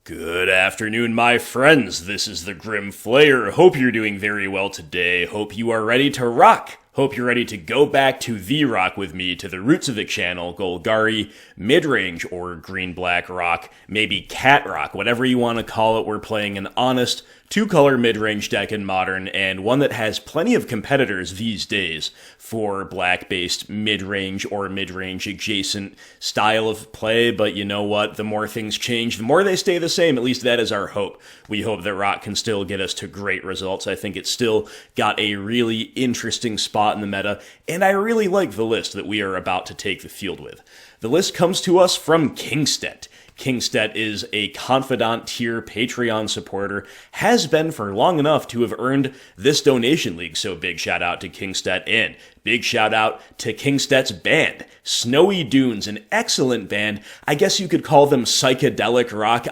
Good afternoon, my friends. This is the Grim Flayer. Hope you're doing very well today. Hope you are ready to rock. Hope you're ready to go back to the rock with me, to the roots of the channel, Golgari, Midrange, or Green-Black Rock, maybe Cat Rock, whatever you want to call it. We're playing an honest two-color mid-range deck in Modern, and one that has plenty of competitors these days for black-based mid-range or mid-range adjacent style of play, but you know what? The more things change, the more they stay the same. At least that is our hope. We hope that Rock can still get us to great results. I think it's still got a really interesting spot in the meta, and I really like the list that we are about to take the field with. The list comes to us from Kingstedt. Kingstedt is a Confidant tier Patreon supporter, has been for long enough to have earned this donation league, so big shout out to Kingstedt, and big shout out to Kingstedt's band, Snowy Dunes, an excellent band. I guess you could call them psychedelic rock.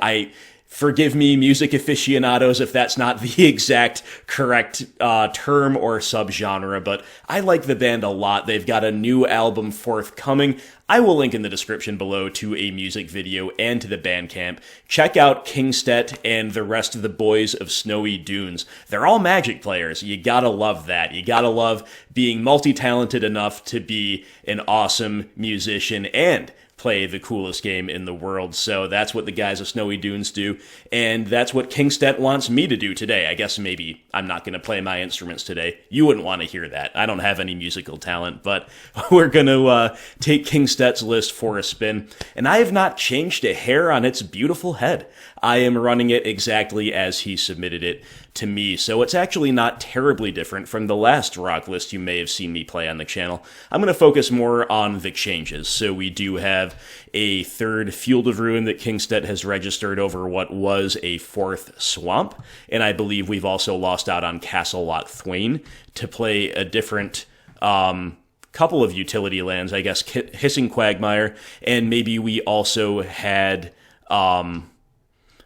Forgive me, music aficionados, if that's not the exact correct term or subgenre, but I like the band a lot. They've got a new album forthcoming. I will link in the description below to a music video and to the Bandcamp. Check out Kingstedt and the rest of the boys of Snowy Dunes. They're all Magic players. You gotta love that. You gotta love being multi-talented enough to be an awesome musician and play the coolest game in the world. So that's what the guys of Snowy Dunes do, and that's what Kingstedt wants me to do today. I guess maybe I'm not going to play my instruments today. You wouldn't want to hear that. I don't have any musical talent, but we're going to take Kingstedt's list for a spin, and I have not changed a hair on its beautiful head. I am running it exactly as he submitted it to me, so it's actually not terribly different from the last rock list you may have seen me play on the channel. I'm going to focus more on the changes. So we do have a third Field of Ruin that Kingstedt has registered over what was a fourth Swamp, and I believe we've also lost out on Castle Loch Thwain to play a different couple of utility lands, I guess Hissing Quagmire, and maybe we also had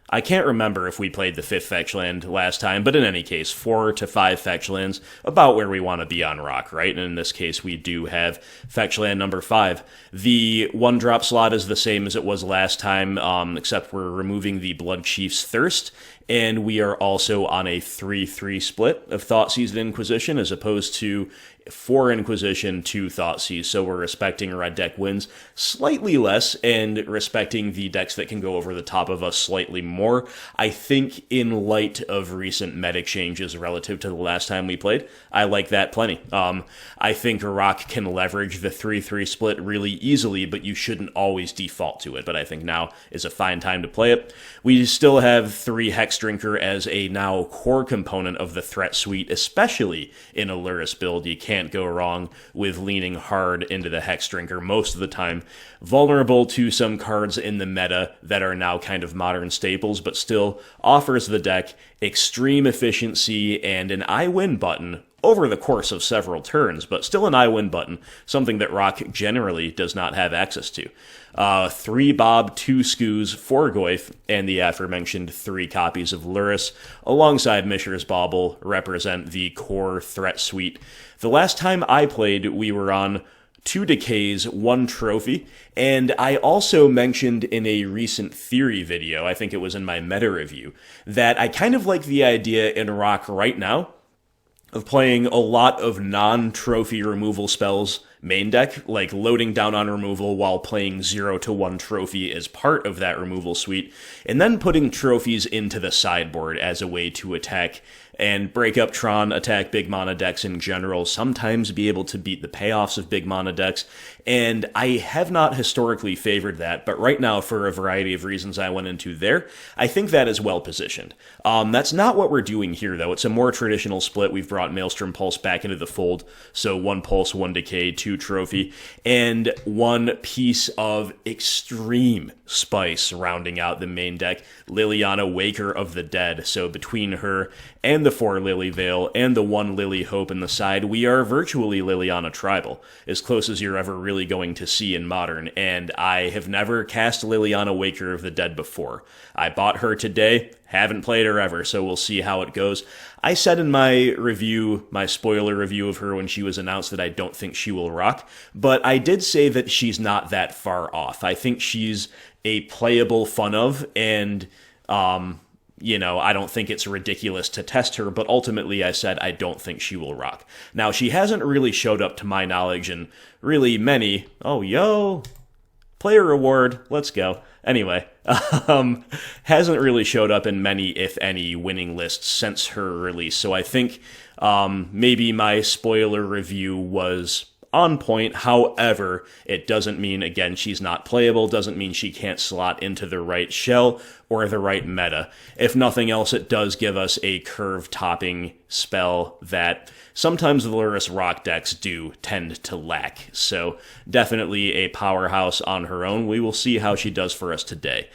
I can't remember if we played the fifth fetch land last time, but in any case, 4 to 5 fetch lands, about where we want to be on Rock, right? And in this case, we do have fetch land number 5. The 1-drop slot is the same as it was last time, except we're removing the Bloodchief's Thirst, and we are also on a 3-3 split of Thoughtseize and Inquisition, as opposed to 4 Inquisition, 2 Thoughtseize, so we're respecting red deck wins slightly less, and respecting the decks that can go over the top of us slightly more. I think in light of recent meta changes relative to the last time we played, I like that plenty. I think Rock can leverage the 3-3 split really easily, but you shouldn't always default to it, but I think now is a fine time to play it. We still have 3 Hexdrinker as a now core component of the threat suite, especially in a Lurrus build. You can't go wrong with leaning hard into the Hexdrinker most of the time. Vulnerable to some cards in the meta that are now kind of modern staples, but still offers the deck extreme efficiency and an I win button over the course of several turns, but still an I win button, something that Rock generally does not have access to. 3 Bob, 2 Skoos, 4 Goyf, and the aforementioned 3 copies of Lurrus, alongside Mishra's Bauble, represent the core threat suite. The last time I played, we were on 2 Decays, 1 Trophy, and I also mentioned in a recent theory video, I think it was in my meta review, that I kind of like the idea in Rock right now of playing a lot of non-trophy removal spells main deck, like loading down on removal while playing 0 to 1 trophy as part of that removal suite, and then putting trophies into the sideboard as a way to attack and break up Tron, attack big mana decks in general, sometimes be able to beat the payoffs of big mana decks, and I have not historically favored that, but right now, for a variety of reasons I went into there, I think that is well positioned. That's not what we're doing here, though. It's a more traditional split. We've brought Maelstrom Pulse back into the fold, so 1 Pulse, 1 Decay, 2 Trophy, and 1 piece of extreme spice rounding out the main deck, Liliana, Waker of the Dead. So between her and the 4 Lily Veil and the 1 Lily Hope in the side, we are virtually Liliana tribal, as close as you're ever really going to see in Modern, and I have never cast Liliana Waker of the Dead before. I bought her today, haven't played her ever, so we'll see how it goes. I said in my review, my spoiler review of her when she was announced, that I don't think she will rock, but I did say that she's not that far off. I think she's a playable fun of, and You know, I don't think it's ridiculous to test her, but ultimately I said I don't think she will rock. Now, she hasn't really showed up to my knowledge in really many... Oh, yo! Player reward, let's go. Anyway, hasn't really showed up in many, if any, winning lists since her release, so I think maybe my spoiler review was on point. However, it doesn't mean, again, she's not playable, doesn't mean she can't slot into the right shell or the right meta. If nothing else, it does give us a curve-topping spell that sometimes the Lurrus rock decks do tend to lack. So definitely a powerhouse on her own. We will see how she does for us today.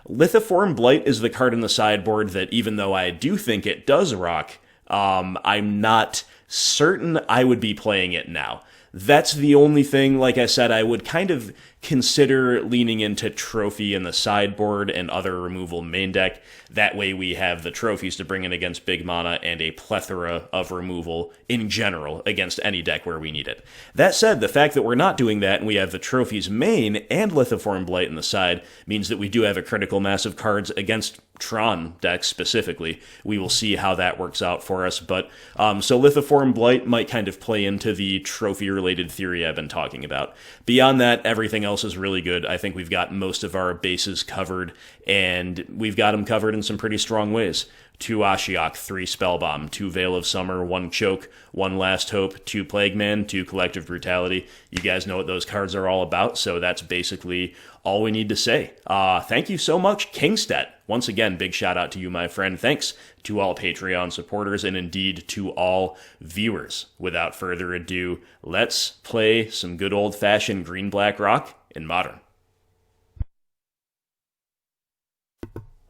Lithoform Blight is the card in the sideboard that, even though I do think it does rock, I'm not certain I would be playing it now. That's the only thing. Like I said, I would kind of consider leaning into Trophy in the sideboard and other removal main deck. That way we have the trophies to bring in against big mana and a plethora of removal in general against any deck where we need it. That said, the fact that we're not doing that and we have the trophies main and Lithoform Blight in the side means that we do have a critical mass of cards against Tron decks specifically. We will see how that works out for us, but so Lithoform Blight might kind of play into the trophy-related theory I've been talking about. Beyond that, everything else is really good. I think we've got most of our bases covered, and we've got them covered in some pretty strong ways. 2 Ashiok, 3 Spellbomb, 2 Veil of Summer, 1 Choke, 1 Last Hope, 2 Plague Man, 2 Collective Brutality. You guys know what those cards are all about, so that's basically all we need to say. Thank you so much, Kingstead. Once again, big shout out to you, my friend. Thanks to all Patreon supporters and indeed to all viewers. Without further ado, let's play some good old-fashioned green-black rock in Modern.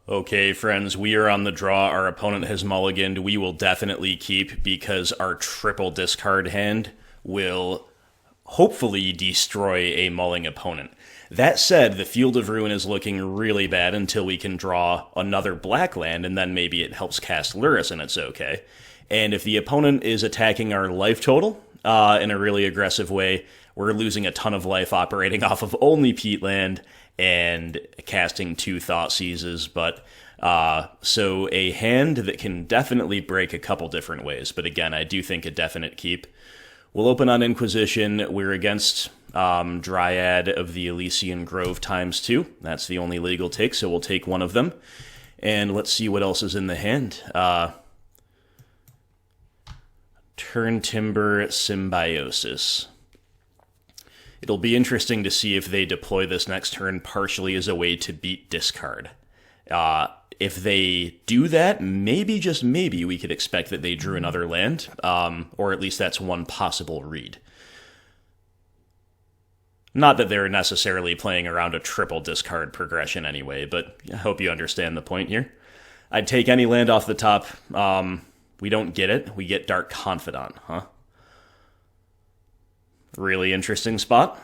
Okay, friends, we are on the draw. Our opponent has mulliganed. We will definitely keep because our triple discard hand will hopefully destroy a mulling opponent. That said, the Field of Ruin is looking really bad until we can draw another black land, and then maybe it helps cast Lurrus and it's okay. And if the opponent is attacking our life total in a really aggressive way, we're losing a ton of life operating off of only Peatland and casting 2 Thoughtseizes, but so a hand that can definitely break a couple different ways, but again, I do think a definite keep. We'll open on Inquisition. We're against Dryad of the Elysian Grove ×2. That's the only legal take, so we'll take one of them. And let's see what else is in the hand. Turn Timber Symbiosis. It'll be interesting to see if they deploy this next turn partially as a way to beat discard. If they do that, maybe, just maybe, we could expect that they drew another land, or at least that's one possible read. Not that they're necessarily playing around a triple discard progression anyway, but I hope you understand the point here. I'd take any land off the top. We don't get it. We get Dark Confidant, huh? Really interesting spot.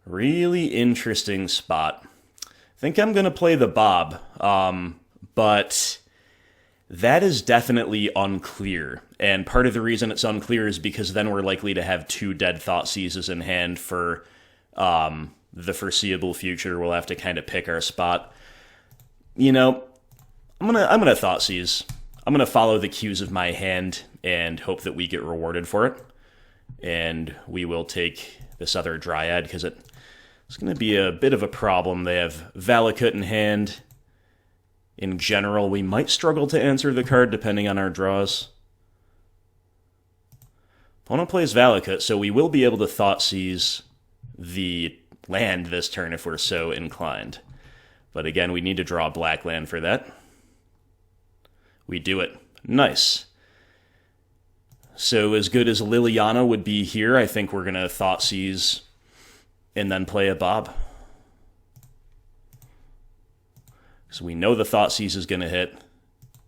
Really interesting spot. I think I'm going to play the Bob, but that is definitely unclear. And part of the reason it's unclear is because then we're likely to have 2 dead Thoughtseizes in hand for the foreseeable future. We'll have to kind of pick our spot. You know, I'm gonna Thoughtseize. I'm gonna follow the cues of my hand and hope that we get rewarded for it. And we will take this other Dryad because it's going to be a bit of a problem. They have Valakut in hand. In general, we might struggle to answer the card depending on our draws. Opponent plays Valakut, so we will be able to Thoughtseize the land this turn if we're so inclined. But again, we need to draw a black land for that. We do it. Nice. So as good as Liliana would be here, I think we're going to Thoughtseize and then play a Bob. So we know the Thoughtseize is going to hit.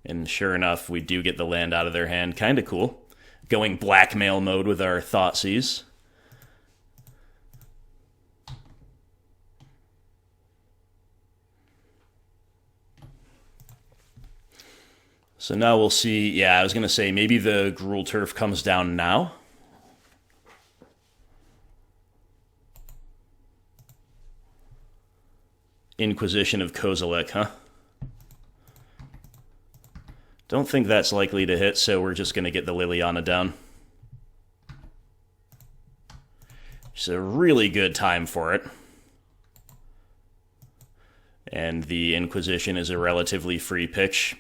And sure enough, we do get the land out of their hand. Kind of cool. Going blackmail mode with our Thoughtseize. So now we'll see. Yeah, I was going to say maybe the Gruul Turf comes down now. Inquisition of Kozilek, huh? Don't think that's likely to hit, so we're just going to get the Liliana down. It's a really good time for it. And the Inquisition is a relatively free pitch.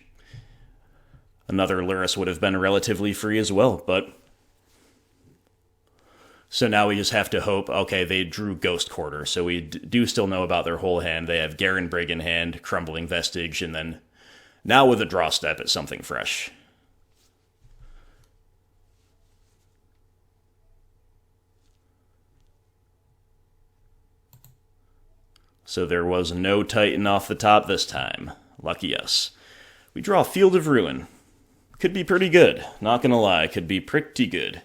Another Lurrus would have been relatively free as well, but... So now we just have to hope, okay, they drew Ghost Quarter, so we do still know about their whole hand. They have Garen Brig in hand, Crumbling Vestige, and then now with a draw step, it's something fresh. So there was no Titan off the top this time. Lucky us. We draw Field of Ruin. Could be pretty good. Not gonna lie, could be pretty good.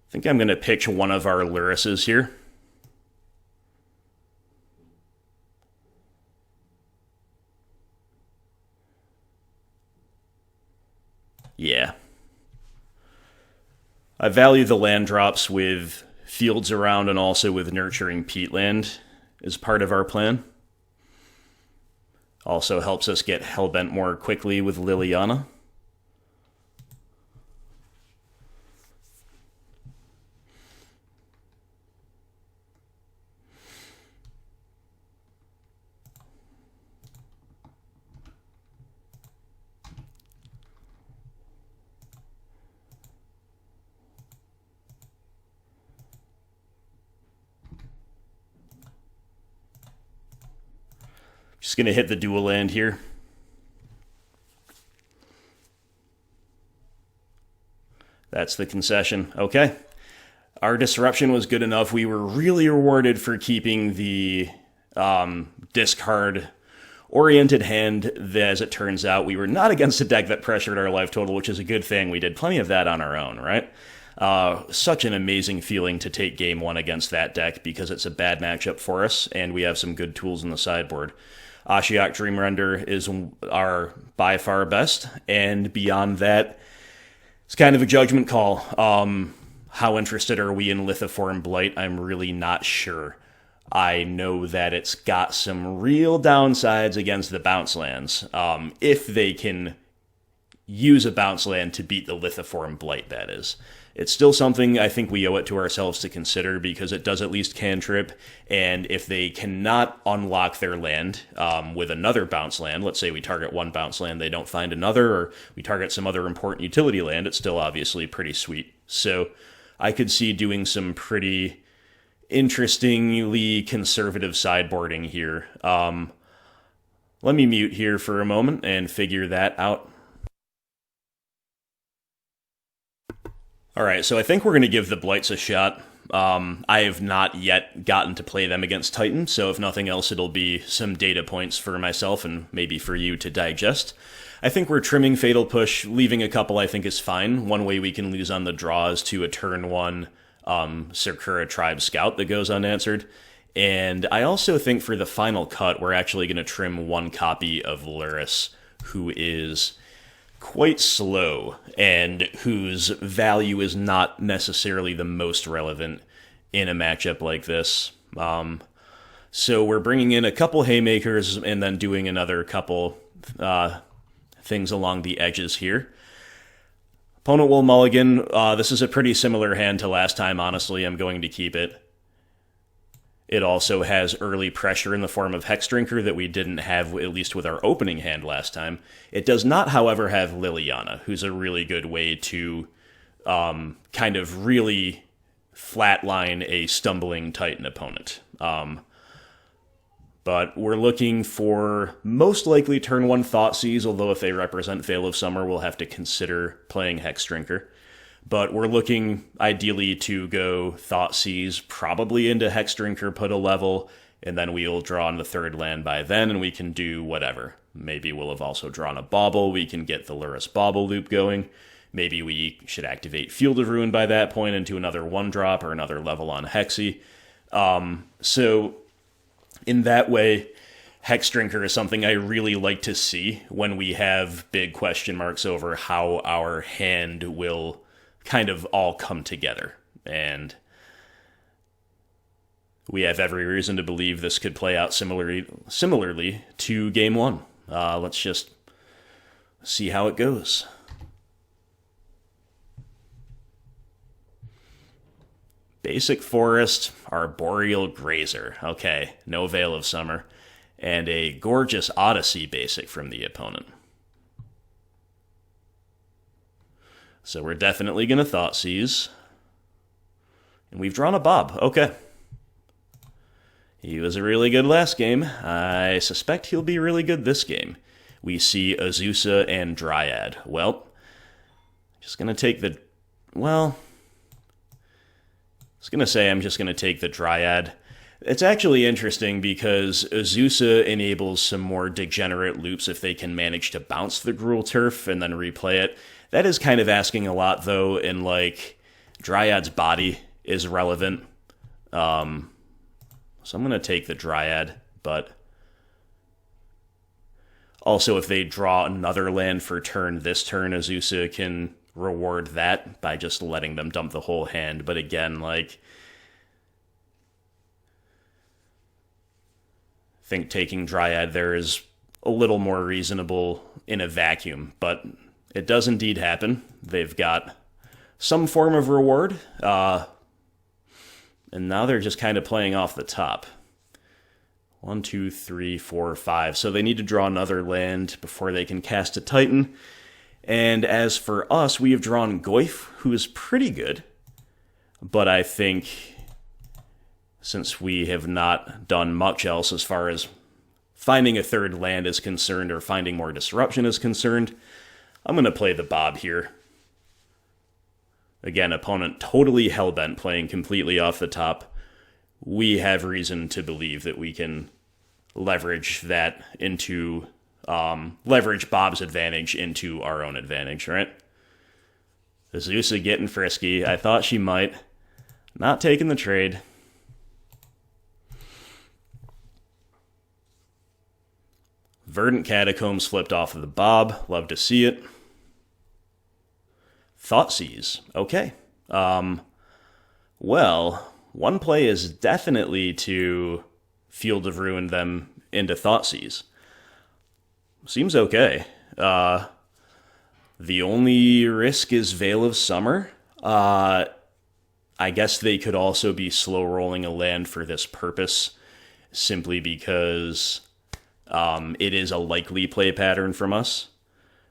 I think I'm gonna pitch one of our Lurruses here. Yeah. I value the land drops with fields around and also with Nurturing Peatland as part of our plan. Also helps us get Hellbent more quickly with Liliana. Just going to hit the dual land here. That's the concession. Okay. Our disruption was good enough. We were really rewarded for keeping the discard-oriented hand. As it turns out, we were not against a deck that pressured our life total, which is a good thing. We did plenty of that on our own, right? Such an amazing feeling to take game one against that deck because it's a bad matchup for us, and we have some good tools in the sideboard. Ashiok Dreamrender is our by far best, and beyond that, it's kind of a judgment call. How interested are we in Lithoform Blight? I'm really not sure. I know that it's got some real downsides against the bounce lands. If they can use a bounce land to beat the Lithoform Blight, that is. It's still something I think we owe it to ourselves to consider because it does at least cantrip, and if they cannot unlock their land with another bounce land, let's say we target one bounce land, they don't find another, or we target some other important utility land, it's still obviously pretty sweet. So I could see doing some pretty interestingly conservative sideboarding here. Let me mute here for a moment and figure that out. Alright, so I think we're going to give the Blights a shot. I have not yet gotten to play them against Titan, so if nothing else, it'll be some data points for myself and maybe for you to digest. I think we're trimming Fatal Push. Leaving a couple I think is fine. One way we can lose on the draw is to a turn one Sakura Tribe Scout that goes unanswered. And I also think for the final cut, we're actually going to trim one copy of Lurrus, who is quite slow, and whose value is not necessarily the most relevant in a matchup like this. So we're bringing in a couple Haymakers and then doing another couple things along the edges here. Opponent will mulligan. This is a pretty similar hand to last time, honestly. I'm going to keep it. It also has early pressure in the form of Hexdrinker that we didn't have, at least with our opening hand last time. It does not, however, have Liliana, who's a really good way to kind of really flatline a stumbling Titan opponent. But we're looking for most likely turn one Thoughtseize, although if they represent Veil of Summer, we'll have to consider playing Hexdrinker. But we're looking, ideally, to go Thoughtseize, probably into Hexdrinker, put a level, and then we'll draw on the third land by then, and we can do whatever. Maybe we'll have also drawn a Bauble, we can get the Lurrus Bauble loop going. Maybe we should activate Field of Ruin by that point into another one-drop or another level on Hexy. So, in that way, Hexdrinker is something I really like to see when we have big question marks over how our hand will kind of all come together. And we have every reason to believe this could play out similarly to Game 1. Let's just see how it goes. Basic Forest, Arboreal Grazer. Okay, no Veil of Summer. And a gorgeous Odyssey basic from the opponent. So we're definitely going to Thoughtseize. And we've drawn a Bob. Okay. He was really good last game. I suspect he'll be really good this game. We see Azusa and Dryad. Well, just going to take the... Well, I was going to say I'm just going to take the Dryad. It's actually interesting because Azusa enables some more degenerate loops if they can manage to bounce the Gruul Turf and then replay it. That is kind of asking a lot, though, in, like, Dryad's body is relevant. So I'm going to take the Dryad, but also if they draw another land for this turn, Azusa can reward that by just letting them dump the whole hand. But again, like... I think taking Dryad there is a little more reasonable in a vacuum, but it does indeed happen. They've got some form of reward, and now they're just kind of playing off the top. 1, 2, 3, 4, 5. So they need to draw another land before they can cast a Titan. And as for us, we have drawn Goyf, who is pretty good, but I think... since we have not done much else as far as finding a third land is concerned or finding more disruption is concerned, I'm going to play the Bob here. Again, opponent totally hellbent playing completely off the top. We have reason to believe that we can leverage that into... leverage Bob's advantage into our own advantage, right? Azusa getting frisky. I thought she might. Not taking the trade. Verdant Catacombs flipped off of the Bob. Love to see it. Thoughtseize. Okay. Well, one play is definitely to Field of Ruin them into Thoughtseize. Seems okay. The only risk is Veil of Summer. I guess they could also be slow rolling a land for this purpose, simply because... it is a likely play pattern from us.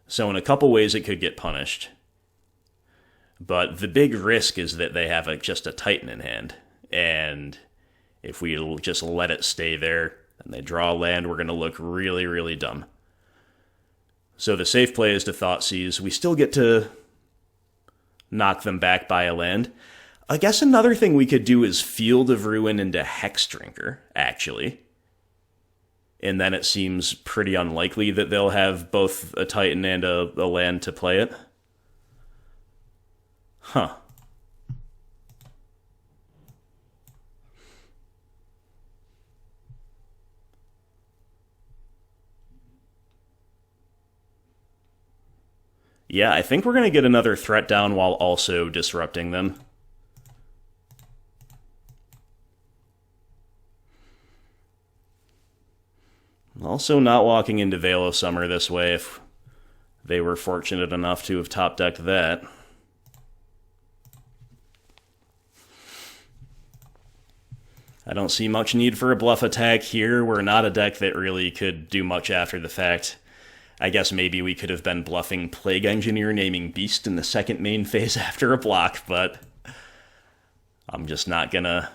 So in a couple ways it could get punished. But the big risk is that they have just a Titan in hand. And if we just let it stay there and they draw a land, we're going to look really, really dumb. So the safe play is to Thoughtseize. We still get to knock them back by a land. I guess another thing we could do is Field of Ruin into Hexdrinker, actually. And then it seems pretty unlikely that they'll have both a Titan and a land to play it. Huh. Yeah, I think we're going to get another threat down while also disrupting them. Also not walking into Veil of Summer this way if they were fortunate enough to have top-decked that. I don't see much need for a bluff attack here. We're not a deck that really could do much after the fact. I guess maybe we could have been bluffing Plague Engineer naming Beast in the second main phase after a block, but I'm just not gonna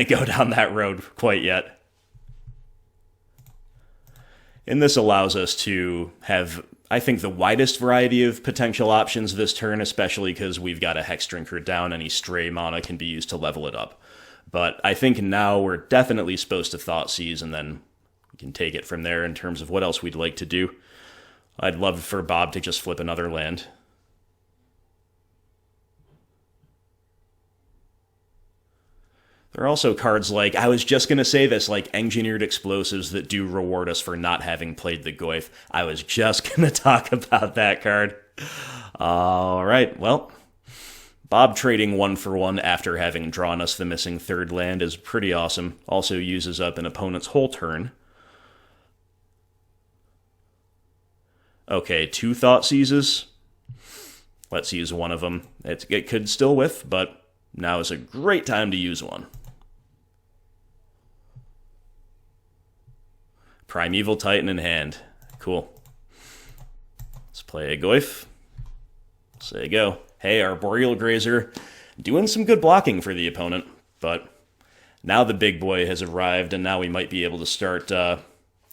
go down that road quite yet. And this allows us to have, I think, the widest variety of potential options this turn, especially because we've got a Hexdrinker down. Any stray mana can be used to level it up. But I think now we're definitely supposed to Thoughtseize, and then we can take it from there in terms of what else we'd like to do. I'd love for Bob to just flip another land. There are also cards like, I was just going to say this, like Engineered Explosives that do reward us for not having played the Goyf. I was just going to talk about that card. Alright, well, Bob trading 1-for-1 after having drawn us the missing third land is pretty awesome. Also uses up an opponent's whole turn. Okay, 2 Thoughtseizes. Let's use one of them. It could still whiff, but now is a great time to use one. Primeval Titan in hand. Cool. Let's play a Goyf. Say go. Hey, Arboreal Grazer doing some good blocking for the opponent, but now the big boy has arrived, and now we might be able to start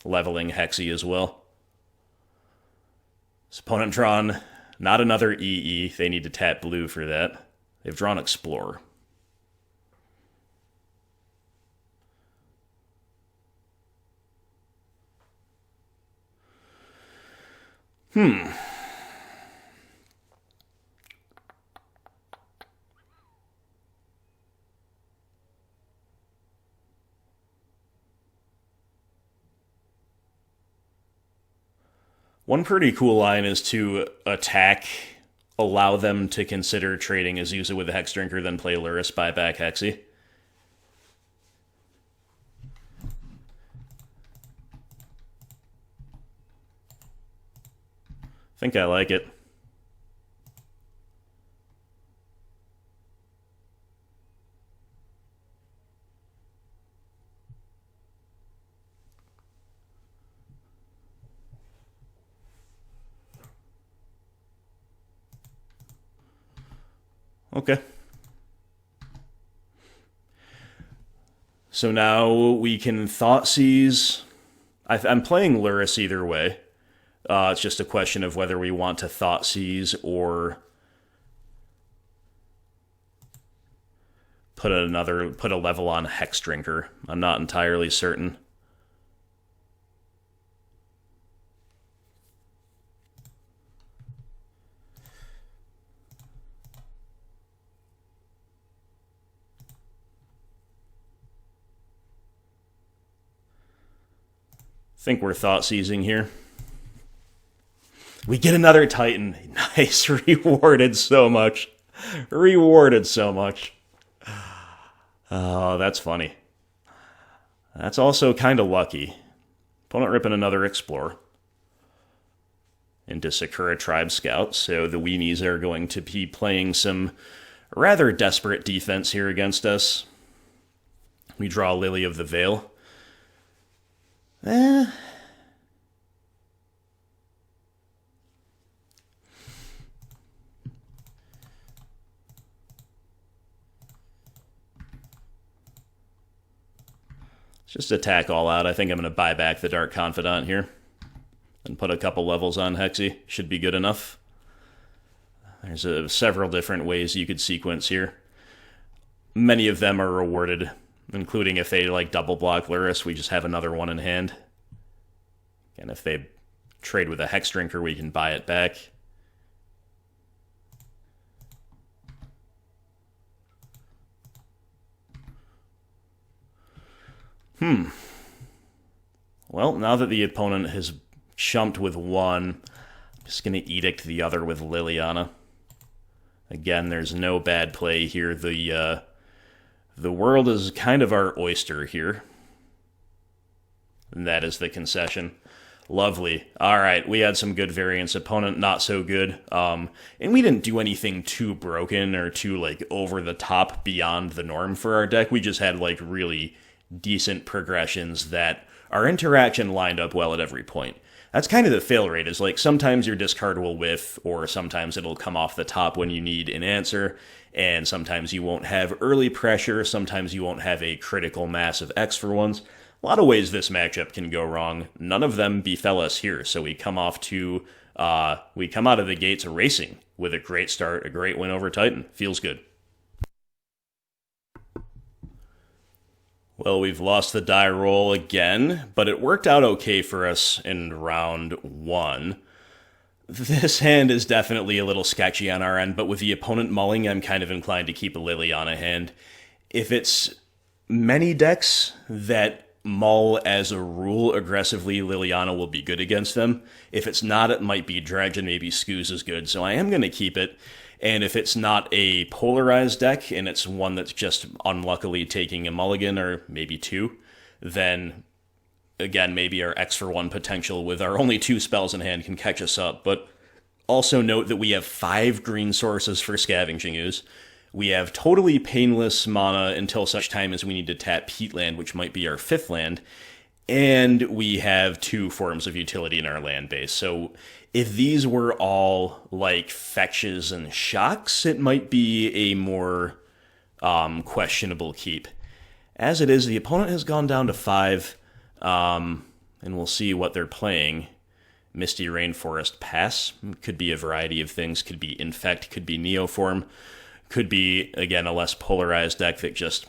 leveling Hexy as well. This opponent drawn not another EE. They need to tap blue for that. They've drawn Explorer. One pretty cool line is to attack, allow them to consider trading Azusa with a Hexdrinker, then play Lurrus, buy back Hexy. I think I like it. Okay. So now we can Thoughtseize. I'm playing Lurrus either way. It's just a question of whether we want to Thoughtseize or put a level on Hexdrinker. I'm not entirely certain. Think we're Thoughtseizing here. We get another Titan. Nice. Rewarded so much. Rewarded so much. Oh, that's funny. That's also kind of lucky. Opponent ripping another Explorer into Sakura Tribe Scout, so the weenies are going to be playing some rather desperate defense here against us. We draw Lily of the Veil. It's just attack all out. I think I'm going to buy back the Dark Confidant here and put a couple levels on Hexy. Should be good enough. There's several different ways you could sequence here. Many of them are rewarded, including if they like double block Lurrus, we just have another one in hand. And if they trade with a Hexdrinker, we can buy it back. Well, now that the opponent has chumped with one, I'm just going to Edict the other with Liliana. Again, there's no bad play here. The world is kind of our oyster here. And that is the concession. Lovely. Alright, we had some good variants. Opponent, not so good. And we didn't do anything too broken or too, like, over the top beyond the norm for our deck. We just had, like, really decent progressions that our interaction lined up well at every point. That's kind of the fail rate, is like sometimes your discard will whiff, or sometimes it'll come off the top when you need an answer, and sometimes you won't have early pressure, sometimes you won't have a critical mass of X for ones. A lot of ways this matchup can go wrong. None of them befell us here, so we come out of the gates racing with a great start, a great win over Titan. Feels good. Well, we've lost the die roll again, but it worked out okay for us in round one. This hand is definitely a little sketchy on our end, but with the opponent mulling, I'm kind of inclined to keep a Liliana hand. If it's many decks that mull as a rule aggressively, Liliana will be good against them. If it's not, it might be Dredge, and maybe Scooze is good, so I am going to keep it. And if it's not a polarized deck, and it's one that's just unluckily taking a mulligan, or maybe two, then, again, maybe our X for 1 potential with our only 2 spells in hand can catch us up. But also note that we have 5 green sources for Scavenging Ooze. We have totally painless mana until such time as we need to tap Peatland, which might be our 5th land. And we have 2 forms of utility in our land base. So if these were all like fetches and shocks, it might be a more questionable keep. As it is, the opponent has gone down to 5, and we'll see what they're playing. Misty Rainforest Pass. Could be a variety of things. Could be Infect, could be Neoform. Could be, again, a less polarized deck that just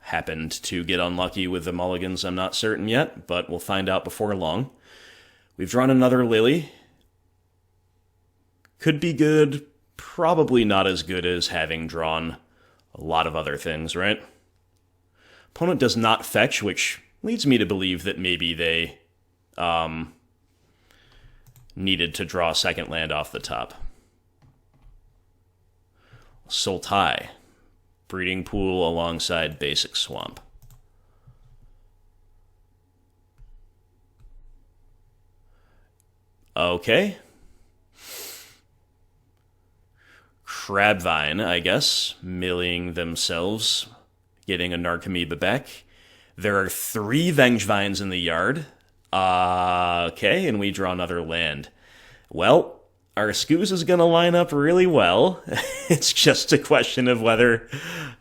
happened to get unlucky with the mulligans. I'm not certain yet, but we'll find out before long. We've drawn another Lily. Could be good, probably not as good as having drawn a lot of other things, right? Opponent does not fetch, which leads me to believe that maybe they needed to draw a second land off the top. Sultai, Breeding Pool alongside Basic Swamp. Okay. Crabvine, I guess, milling themselves, getting a Narcomoeba back. There are 3 Vengevines in the yard. Okay, and we draw another land. Well, our Scooze is going to line up really well. It's just a question of whether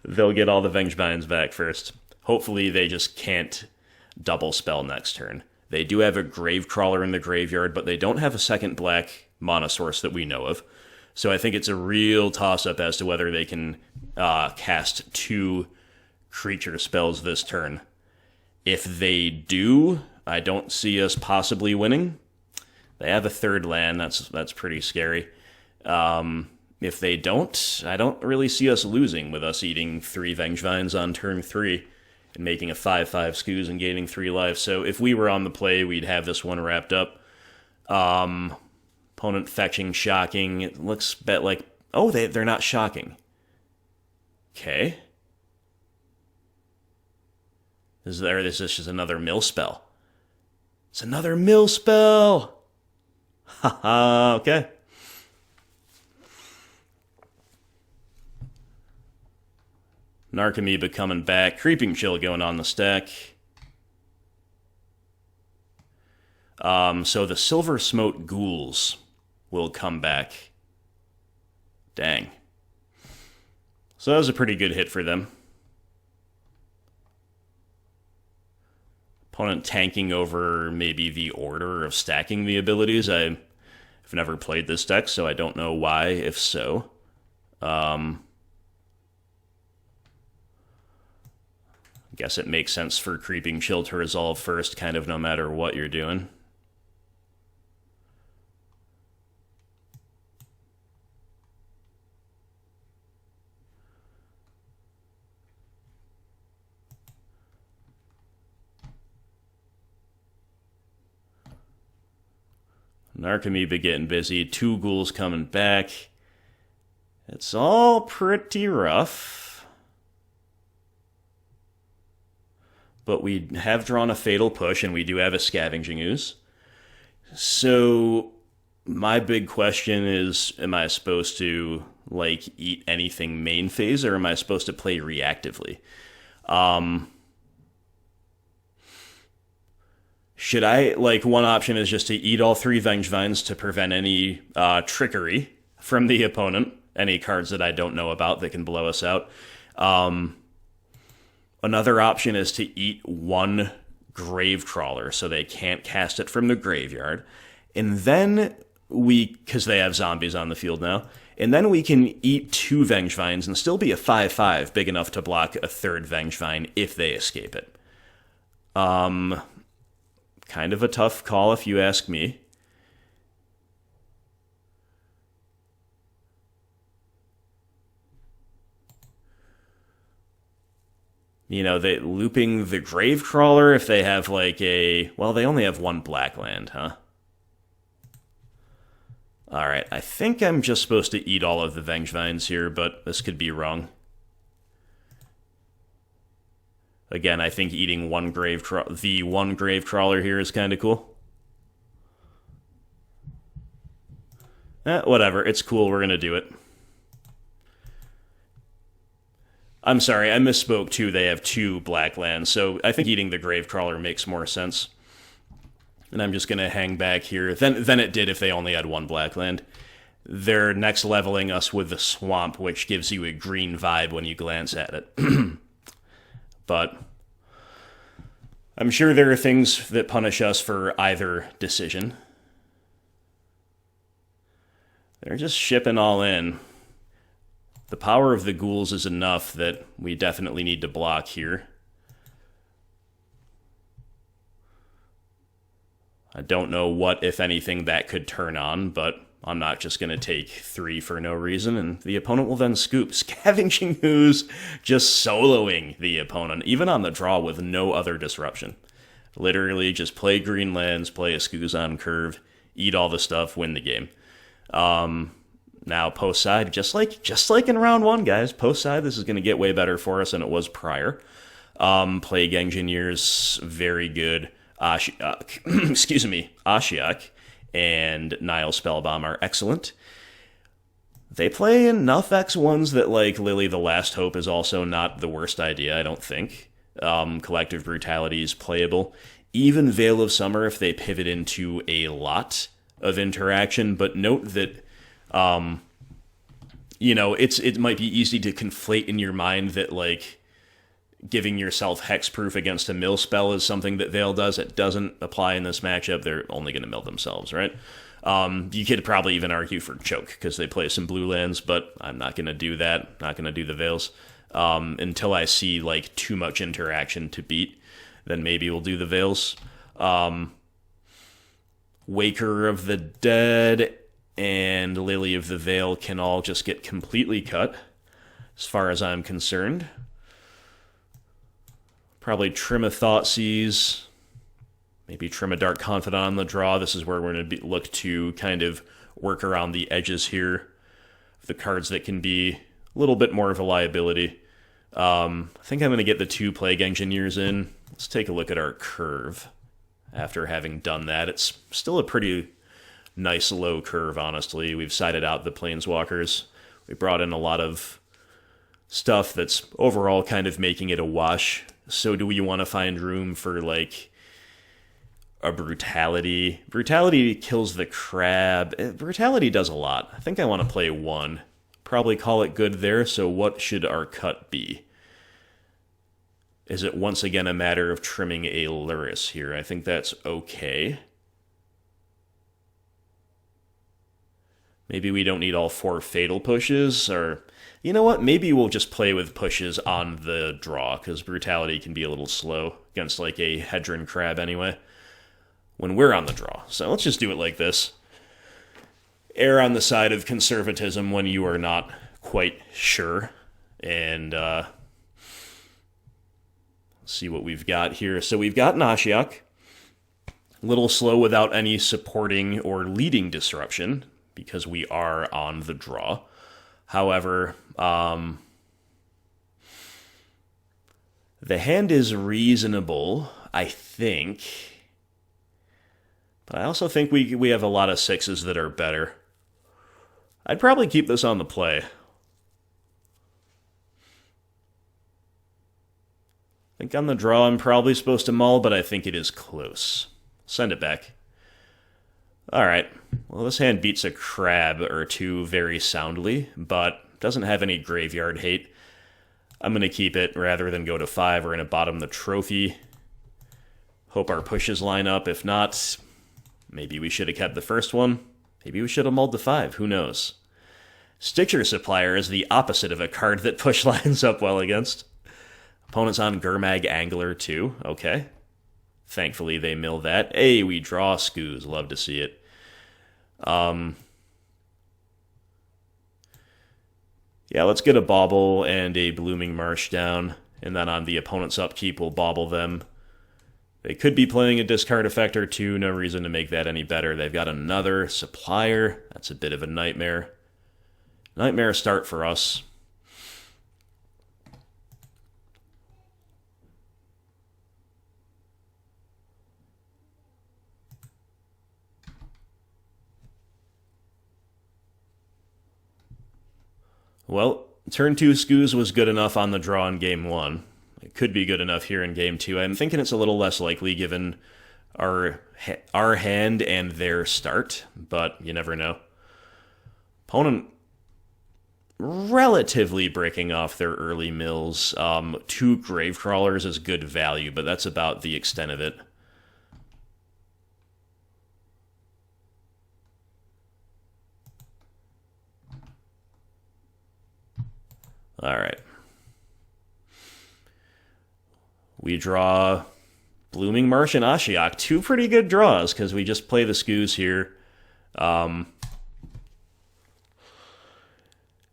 they'll get all the Vengevines back first. Hopefully they just can't double spell next turn. They do have a Gravecrawler in the graveyard, but they don't have a second black mana source that we know of. So I think it's a real toss-up as to whether they can cast 2 creature spells this turn. If they do, I don't see us possibly winning. They have a 3rd land, that's pretty scary. If they don't, I don't really see us losing with us eating 3 Vengevines on turn 3 and making a 5/5 Scooze and gaining 3 life. So if we were on the play, we'd have this one wrapped up. Opponent fetching, shocking. It looks a bit like, oh, they're not shocking. Okay. This is just another mill spell. It's another mill spell! Haha, okay. Narcomoeba coming back. Creeping Chill going on the stack. So the Silver Smote Ghouls will come back. Dang. So that was a pretty good hit for them. Opponent tanking over maybe the order of stacking the abilities. I've never played this deck, so I don't know why, if so. Guess it makes sense for Creeping Chill to resolve first, kind of no matter what you're doing. Narcomoeba getting busy. 2 ghouls coming back. It's all pretty rough. But we have drawn a Fatal Push, and we do have a Scavenging Ooze. So my big question is, am I supposed to, eat anything main phase, or am I supposed to play reactively? Should I, one option is just to eat all 3 Vengevines to prevent any trickery from the opponent, any cards that I don't know about that can blow us out. Another option is to eat 1 Gravecrawler so they can't cast it from the graveyard. And then because they have zombies on the field now, and then we can eat 2 Vengevines and still be a 5/5 big enough to block a 3rd Vengevine if they escape it. Kind of a tough call if you ask me. You know, they looping the Gravecrawler if they have like a... Well, they only have one black land, huh? Alright, I think I'm just supposed to eat all of the Vengevines here, but this could be wrong. Again, I think eating the one Gravecrawler here is kind of cool. Whatever, it's cool, we're gonna do it. I'm sorry, I misspoke too, they have 2 black lands, so I think eating the Gravecrawler makes more sense. And I'm just gonna hang back here. Then it did if they only had 1 black land. They're next leveling us with the Swamp, which gives you a green vibe when you glance at it. But I'm sure there are things that punish us for either decision. They're just shipping all in. The power of the ghouls is enough that we definitely need to block here. I don't know what, if anything, that could turn on, but I'm not just going to take 3 for no reason, and the opponent will then scoop. Scavenging Ooze just soloing the opponent, even on the draw with no other disruption. Literally just play green lands, play a Scooz on curve, eat all the stuff, win the game. Now post-side, just like in round 1, guys, post-side this is going to get way better for us than it was prior. Plague Engineers, very good. Ashiok, excuse me, Ashiok and Nihil Spellbomb are excellent. They play enough X1s that, like, Lily the Last Hope is also not the worst idea, I don't think. Collective Brutality is playable. Even Veil of Summer if they pivot into a lot of interaction, but note that, you know, it might be easy to conflate in your mind that, like, giving yourself hexproof against a mill spell is something that Veil does. It doesn't apply in this matchup. They're only going to mill themselves, right? You could probably even argue for choke because they play some blue lands, but I'm not going to do that. Not going to do the Veils. Until I see, like, too much interaction to beat, then maybe we'll do the Veils. Waker of the Dead and Lily of the Veil can all just get completely cut, as far as I'm concerned. Probably trim a Thoughtseize, maybe trim a Dark Confidant on the draw. This is where we're going to look to kind of work around the edges here. The cards that can be a little bit more of a liability. I think I'm going to get the 2 Plague Engineers in. Let's take a look at our curve. After having done that, it's still a pretty nice low curve, honestly. We've sided out the Planeswalkers. We brought in a lot of stuff that's overall kind of making it a wash. So do we want to find room for, like, a Brutality? Brutality kills the crab. Brutality does a lot. I think I want to play 1. Probably call it good there, so what should our cut be? Is it once again a matter of trimming a Lurrus here? I think that's okay. Maybe we don't need all 4 fatal pushes, or... You know what? Maybe we'll just play with pushes on the draw, because Brutality can be a little slow against, like, a Hedron Crab anyway, when we're on the draw. So let's just do it like this. Err on the side of conservatism when you are not quite sure. And see what we've got here. So we've got an Ashiok. A little slow without any supporting or leading disruption, because we are on the draw. However, the hand is reasonable, I think. But I also think we have a lot of 6s that are better. I'd probably keep this on the play. I think on the draw I'm probably supposed to mull, but I think it is close. Send it back. Alright, well, this hand beats a crab or 2 very soundly, but doesn't have any graveyard hate. I'm going to keep it rather than go to 5. We're going to bottom the trophy. Hope our pushes line up. If not, maybe we should have kept the first one. Maybe we should have mulled to 5. Who knows? Stitcher Supplier is the opposite of a card that push lines up well against. Opponent's on Gurmag Angler too. Okay. Thankfully, they mill that. Hey, we draw Scooz. Love to see it. Yeah, let's get a Bauble and a Blooming Marsh down. and then on the opponent's upkeep we'll bauble them. They could be playing a discard effect or two, no reason to make that any better. They've got another supplier. That's a bit of a nightmare. Nightmare start for us. Well, turn 2 Scooze was good enough on the draw in game 1. It could be good enough here in game 2. I'm thinking it's a little less likely given our hand and their start, but you never know. Opponent relatively breaking off their early mills. 2 Gravecrawlers is good value, but that's about the extent of it. Alright. We draw Blooming Marsh and Ashiok. 2 pretty good draws, because we just play the Scooze here.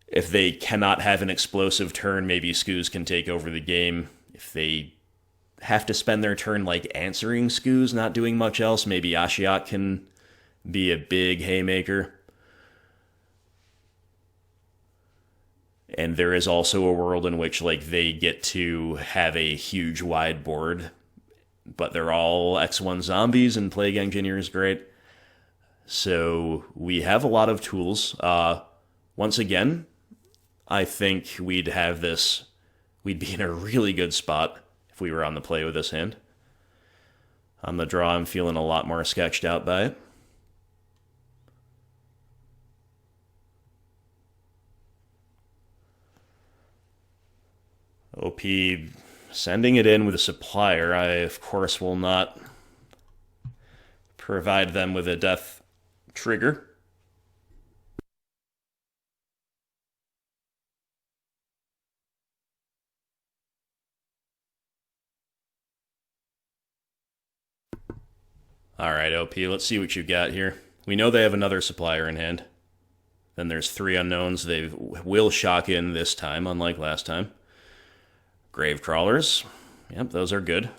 If they cannot have an explosive turn, maybe Scooze can take over the game. If they have to spend their turn like answering Scooze, not doing much else, maybe Ashiok can be a big haymaker. And there is also a world in which like they get to have a huge wide board, but they're all X1 zombies and Plague Engineer is great. So we have a lot of tools. Once again, I think we'd be in a really good spot if we were on the play with this hand. On the draw, I'm feeling a lot more sketched out by it. OP sending it in with a supplier. I, of course, will not provide them with a death trigger. Alright, OP, let's see what you got here. We know they have another supplier in hand. Then there's 3 unknowns. They will shock in this time, unlike last time. Gravecrawlers. Yep, those are good.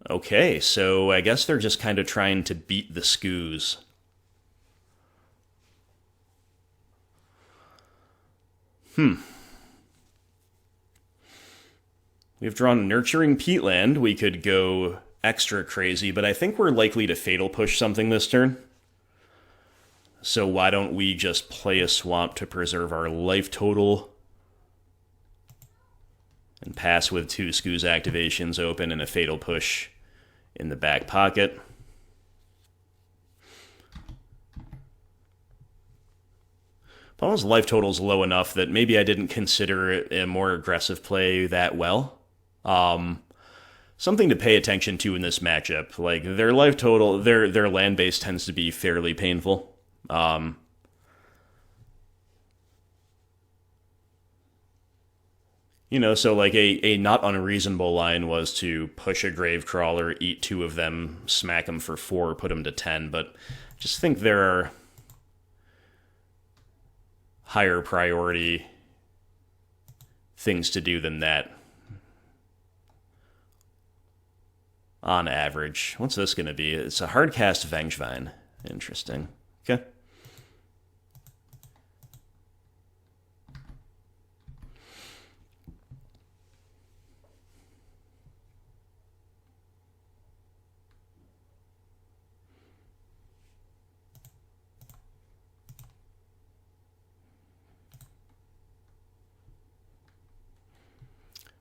Okay, so I guess they're just kind of trying to beat the Scooze. We've drawn Nurturing Peatland. We could go extra crazy, but I think we're likely to Fatal Push something this turn. So why don't we just play a swamp to preserve our life total and pass with 2 Scooze activations open and a Fatal Push in the back pocket. Opponent's life total's low enough that maybe I didn't consider it a more aggressive play that well. Something to pay attention to in this matchup. Like, their life total, their land base tends to be fairly painful. You know, so like a not unreasonable line was to push a Gravecrawler, eat 2 of them, smack them for 4, put them to 10, but just think there are higher priority things to do than that. On average. What's this going to be? It's a hard cast Vengevine. Interesting. Okay.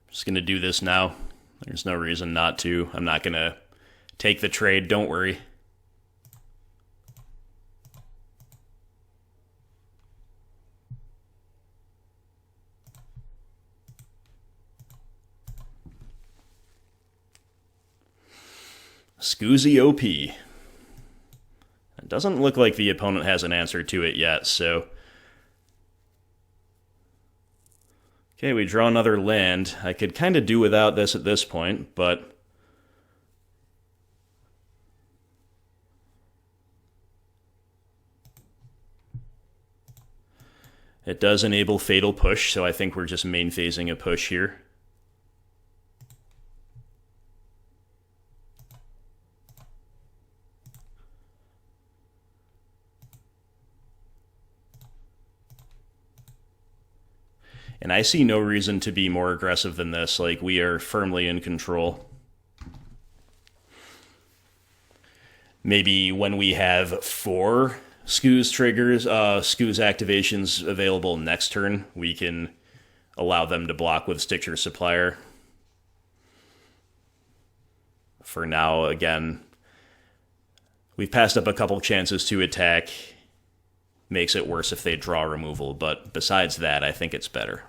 Just going to do this now. There's no reason not to. I'm not going to take the trade, don't worry. Scoozy OP. It doesn't look like the opponent has an answer to it yet, so... Okay, we draw another land. I could kind of do without this at this point, but... It does enable Fatal Push, so I think we're just main phasing a push here. And I see no reason to be more aggressive than this. Like, we are firmly in control. Maybe when we have 4 Scooze triggers, Scooze activations available next turn, we can allow them to block with Stitcher Supplier. For now, again, we've passed up a couple chances to attack. Makes it worse if they draw removal, but besides that, I think it's better.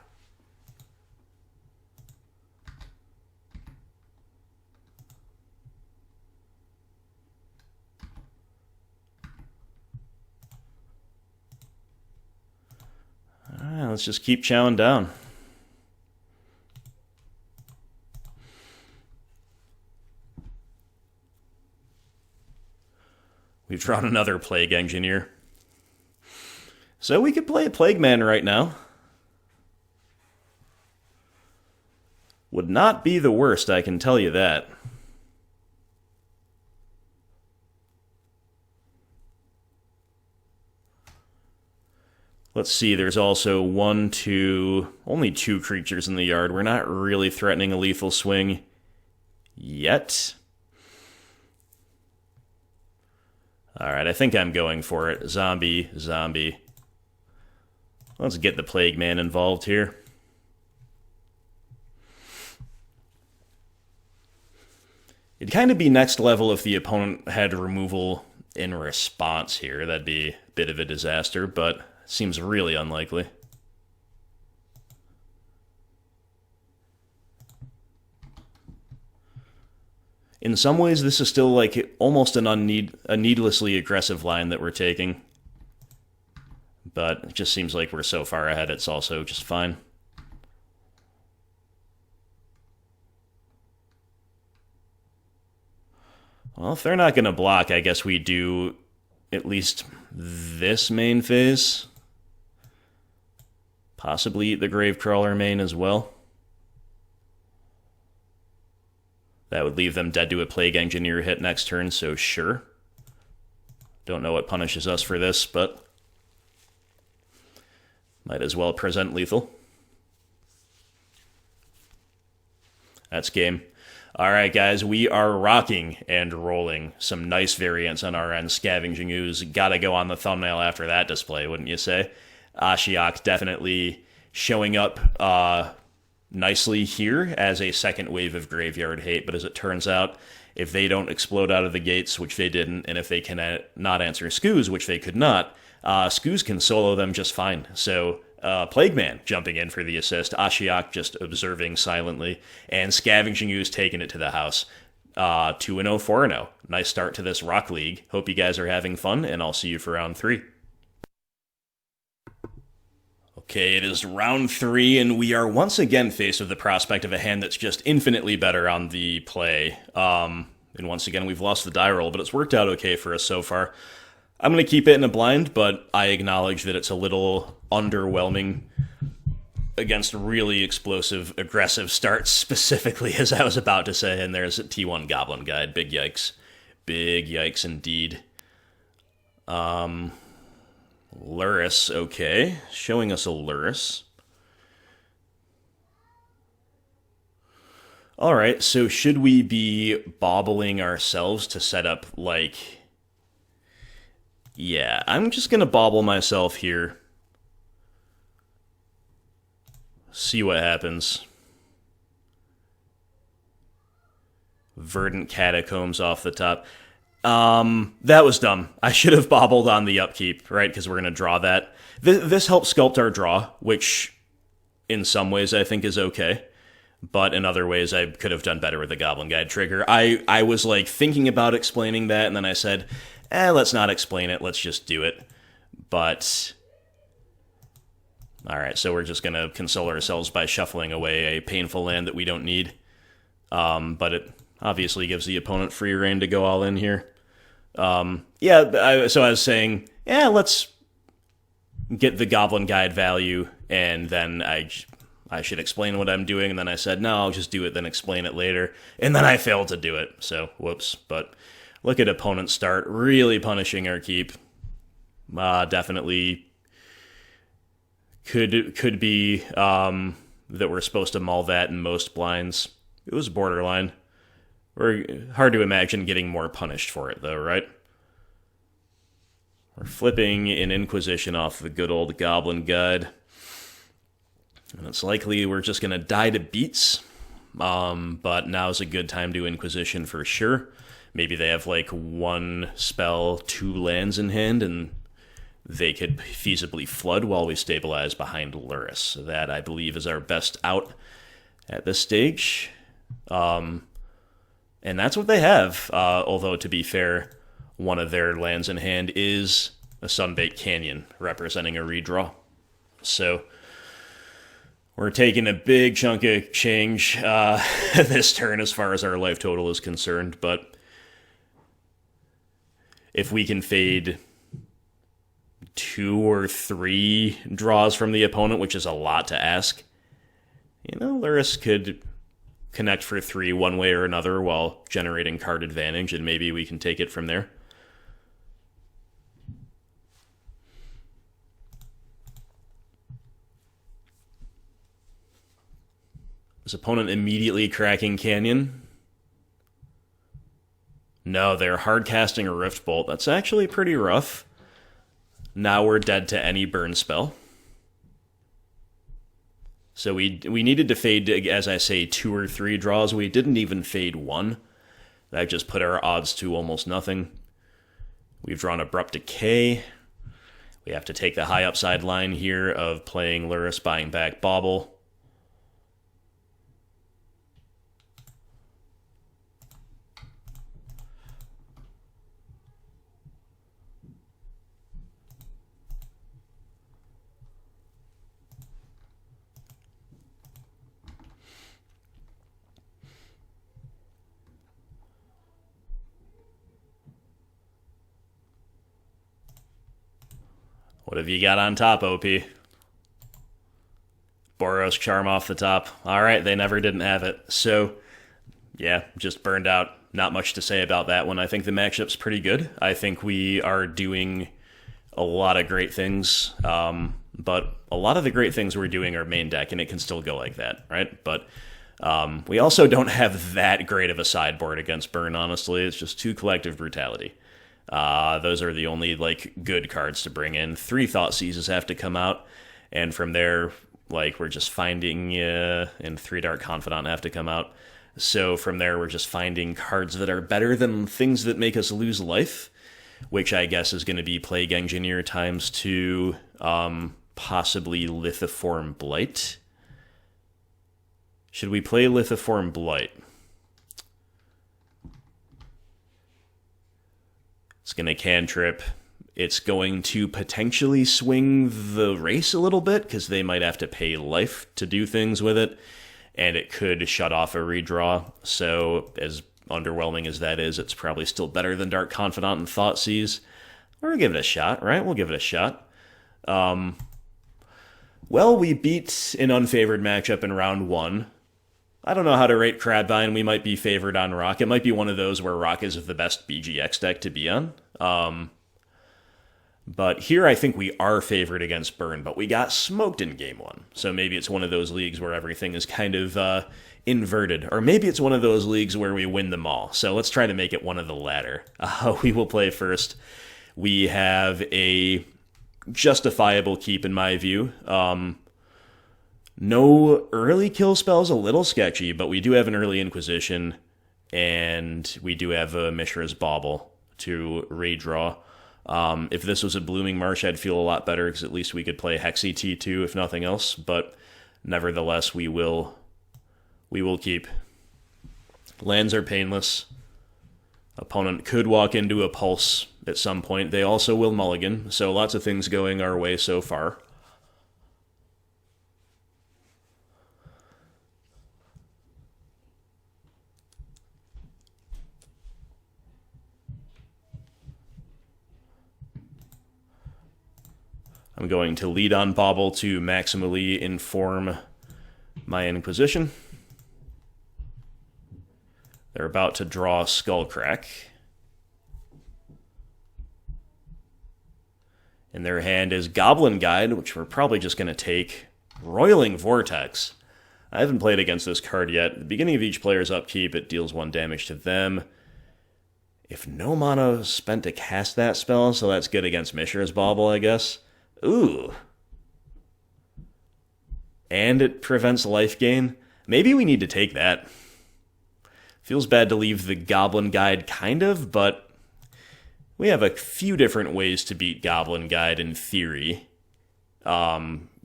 Alright, let's just keep chowing down. We've drawn another Plague Engineer. So we could play a Plague Man right now. Would not be the worst, I can tell you that. Let's see, there's also only 2 creatures in the yard. We're not really threatening a lethal swing yet. Alright, I think I'm going for it. Zombie, zombie. Let's get the Plague Man involved here. It'd kind of be next level if the opponent had removal in response here. That'd be a bit of a disaster, but seems really unlikely. In some ways, this is still like almost a needlessly aggressive line that we're taking. But it just seems like we're so far ahead, it's also just fine. Well, if they're not going to block, I guess we do at least this main phase. Possibly eat the Gravecrawler main as well. That would leave them dead to a Plague Engineer hit next turn, so sure. Don't know what punishes us for this, but might as well present lethal. That's game. Alright guys, we are rocking and rolling. Some nice variants on our end. Scavenging Ooze, gotta go on the thumbnail after that display, wouldn't you say? Ashiok definitely showing up nicely here as a second wave of graveyard hate, but as it turns out, if they don't explode out of the gates, which they didn't, and if they can not answer Scooze, which they could not, Scooze can solo them just fine. So Plague Man jumping in for the assist, Ashiok just observing silently, and Scavenging Ooze taking it to the house. 2-0, 4-0. Nice start to this Rock League. Hope you guys are having fun, and I'll see you for round 3. Okay, it is round 3, and we are once again faced with the prospect of a hand that's just infinitely better on the play. And once again, we've lost the die roll, but it's worked out okay for us so far. I'm going to keep it in a blind, but I acknowledge that it's a little underwhelming against really explosive, aggressive starts, specifically, as I was about to say, and there's a T1 Goblin Guide. Big yikes. Big yikes indeed. Lurrus, okay. Showing us a Lurrus. Alright, so should we be bobbling ourselves to set up, like... Yeah, I'm just gonna bobble myself here. See what happens. Verdant Catacombs off the top. That was dumb. I should have bobbled on the upkeep, right? Because we're going to draw that. This helps sculpt our draw, which in some ways I think is okay. But in other ways I could have done better with the Goblin Guide trigger. I was like thinking about explaining that, and then I said, let's not explain it, let's just do it. But... Alright, so we're just going to console ourselves by shuffling away a painful land that we don't need. But it obviously gives the opponent free reign to go all in here. So I was saying, let's get the Goblin Guide value, and then I should explain what I'm doing, and then I said, no, I'll just do it, then explain it later, and then I failed to do it, so whoops. But look at opponents start, really punishing our keep. Definitely could be that we're supposed to mull that in most blinds. It was borderline. Hard to imagine getting more punished for it, though, right? We're flipping an Inquisition off the good old Goblin Guide. And it's likely we're just going to die to beats. But now's a good time to Inquisition for sure. Maybe they have like 1 spell, 2 lands in hand, and they could feasibly flood while we stabilize behind Lurrus. That, I believe, is our best out at this stage. And that's what they have. Although, to be fair, one of their lands in hand is a Sunbaked Canyon, representing a redraw. So we're taking a big chunk of change this turn as far as our life total is concerned, but if we can fade 2 or 3 draws from the opponent, which is a lot to ask, Lurrus could connect for 3 one way or another while generating card advantage, and maybe we can take it from there. His opponent immediately cracking Canyon. No, they're hard casting a Rift Bolt. That's actually pretty rough. Now we're dead to any burn spell. So we needed to fade, as I say, 2 or 3 draws. We didn't even fade 1. That just put our odds to almost nothing. We've drawn Abrupt Decay. We have to take the high upside line here of playing Lurrus, buying back Bauble. What have you got on top, OP? Boros Charm off the top. Alright, they never didn't have it. So, yeah, just burned out. Not much to say about that one. I think the matchup's pretty good. I think we are doing a lot of great things. But a lot of the great things we're doing are main deck, and it can still go like that, right? But we also don't have that great of a sideboard against burn, honestly. It's just 2 Collective Brutality. Those are the only, good cards to bring in. 3 Thoughtseizes have to come out, and from there, we're just finding, and 3 Dark Confidant have to come out. So from there, we're just finding cards that are better than things that make us lose life, which I guess is going to be Plague Engineer times 2, possibly Lithoform Blight. Should we play Lithoform Blight? It's going to cantrip. It's going to potentially swing the race a little bit, because they might have to pay life to do things with it, and it could shut off a redraw. So, as underwhelming as that is, it's probably still better than Dark Confidant and Thoughtseize. We're going to give it a shot, right? We'll give it a shot. Well, we beat an unfavored matchup in round 1. I don't know how to rate Crabvine. We might be favored on Rock. It might be one of those where Rock is the best BGX deck to be on. But here I think we are favored against Burn, but we got smoked in game 1. So maybe it's one of those leagues where everything is kind of inverted. Or maybe it's one of those leagues where we win them all. So let's try to make it one of the latter. We will play first. We have a justifiable keep in my view. No early kill spells, a little sketchy, but we do have an early Inquisition, and we do have a Mishra's Bauble to redraw. If this was a Blooming Marsh, I'd feel a lot better, because at least we could play Hexy T2, if nothing else, but nevertheless, we will keep. Lands are painless. Opponent could walk into a Pulse at some point. They also will mulligan, so lots of things going our way so far. I'm going to lead on Bauble to maximally inform my Inquisition. They're about to draw Skullcrack. In their hand is Goblin Guide, which we're probably just going to take. Roiling Vortex. I haven't played against this card yet. At the beginning of each player's upkeep, it deals 1 damage to them. If no mana is spent to cast that spell, so that's good against Mishra's Bauble, I guess. Ooh. And it prevents life gain. Maybe we need to take that. Feels bad to leave the Goblin Guide, kind of, but we have a few different ways to beat Goblin Guide in theory.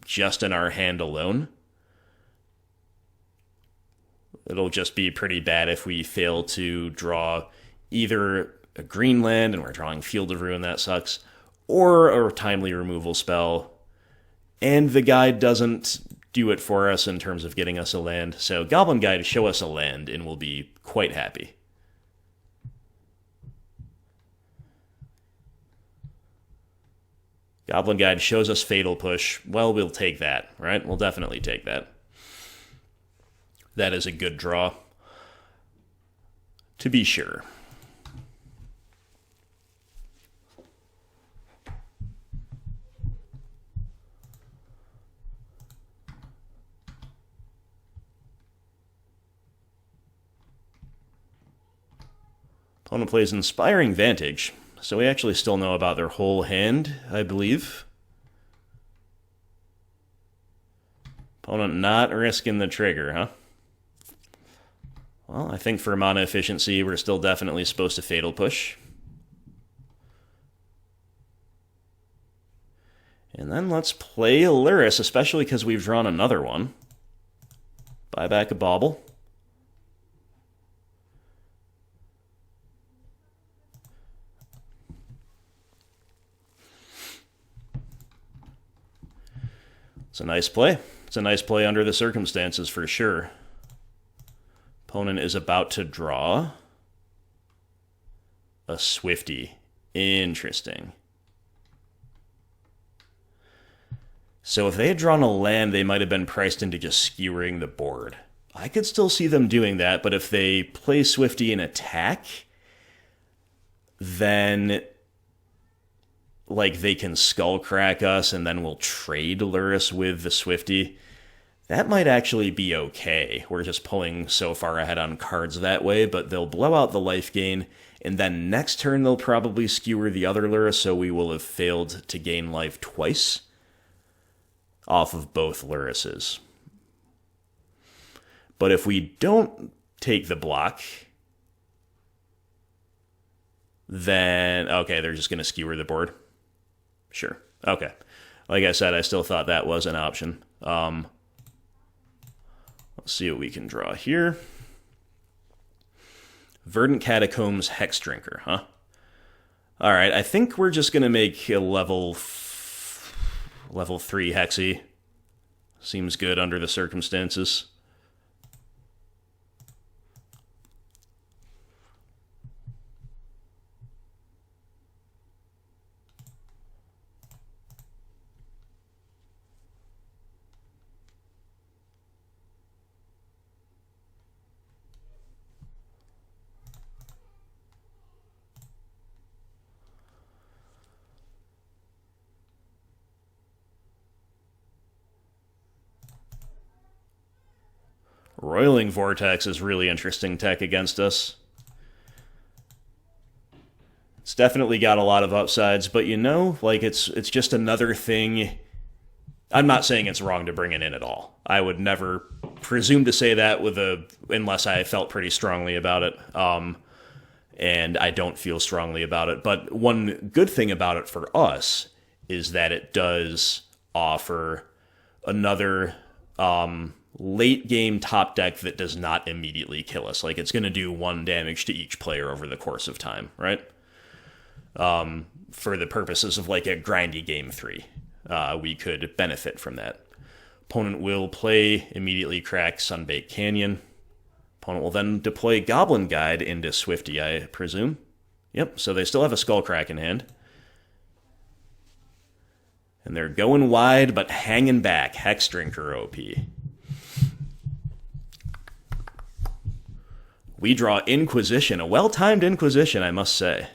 Just in our hand alone. It'll just be pretty bad if we fail to draw either a green land, and we're drawing Field of Ruin, that sucks, or a timely removal spell, and the guide doesn't do it for us in terms of getting us a land. So Goblin Guide, show us a land, and we'll be quite happy. Goblin Guide shows us Fatal Push. Well, we'll take that, right? We'll definitely take that. That is a good draw. To be sure. Opponent plays Inspiring Vantage, so we actually still know about their whole hand, I believe. Opponent not risking the trigger, huh? Well, I think for mana efficiency, we're still definitely supposed to Fatal Push. And then let's play Lurrus, especially because we've drawn another one. Buy back a Bauble. It's a nice play. It's a nice play under the circumstances, for sure. Opponent is about to draw a Swifty. Interesting. So if they had drawn a land, they might have been priced into just skewering the board. I could still see them doing that, but if they play Swifty in attack, then like they can Skullcrack us and then we'll trade Lurrus with the Swifty. That might actually be okay. We're just pulling so far ahead on cards that way, but they'll blow out the life gain, and then next turn they'll probably skewer the other Lurrus, so we will have failed to gain life twice off of both Lurruses. But if we don't take the block, then, okay, they're just going to skewer the board. Sure. Okay. Like I said, I still thought that was an option. Let's see what we can draw here. Verdant Catacombs, Hexdrinker, huh? Alright, I think we're just going to make a level 3 Hexy. Seems good under the circumstances. Roiling Vortex is really interesting tech against us. It's definitely got a lot of upsides, but you know, like it's just another thing. I'm not saying it's wrong to bring it in at all. I would never presume to say that unless I felt pretty strongly about it. And I don't feel strongly about it. But one good thing about it for us is that it does offer another late game top deck that does not immediately kill us. Like, it's going to do 1 damage to each player over the course of time, right? For the purposes of like a grindy game 3, we could benefit from that. Opponent will play, immediately crack Sunbaked Canyon. Opponent will then deploy Goblin Guide into Swifty, I presume. Yep, so they still have a Skullcrack in hand. And they're going wide, but hanging back. Hexdrinker OP. We draw Inquisition. A well-timed Inquisition, I must say.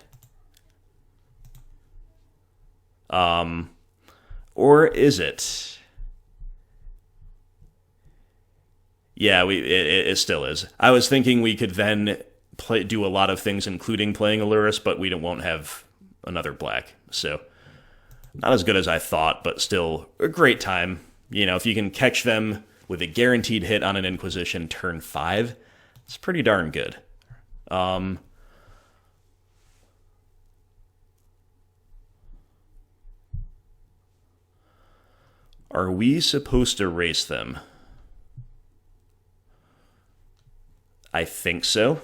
Or is it? Yeah, it still is. I was thinking we could then do a lot of things, including playing a Lurrus, but we won't have another black. So, not as good as I thought, but still a great time. You know, if you can catch them with a guaranteed hit on an Inquisition turn 5, it's pretty darn good. Are we supposed to race them? I think so.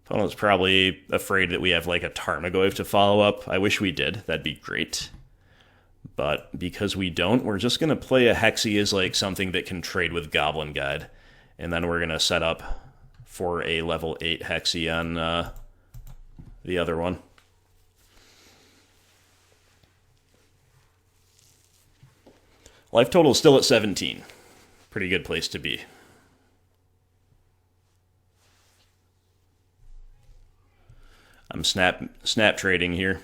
Opponent's probably afraid that we have like a Tarmogoyf to follow up. I wish we did. That'd be great. But because we don't, we're just going to play a Hexy as like something that can trade with Goblin Guide. And then we're going to set up for a level 8 Hexy on the other one. Life total is still at 17. Pretty good place to be. I'm snap trading here.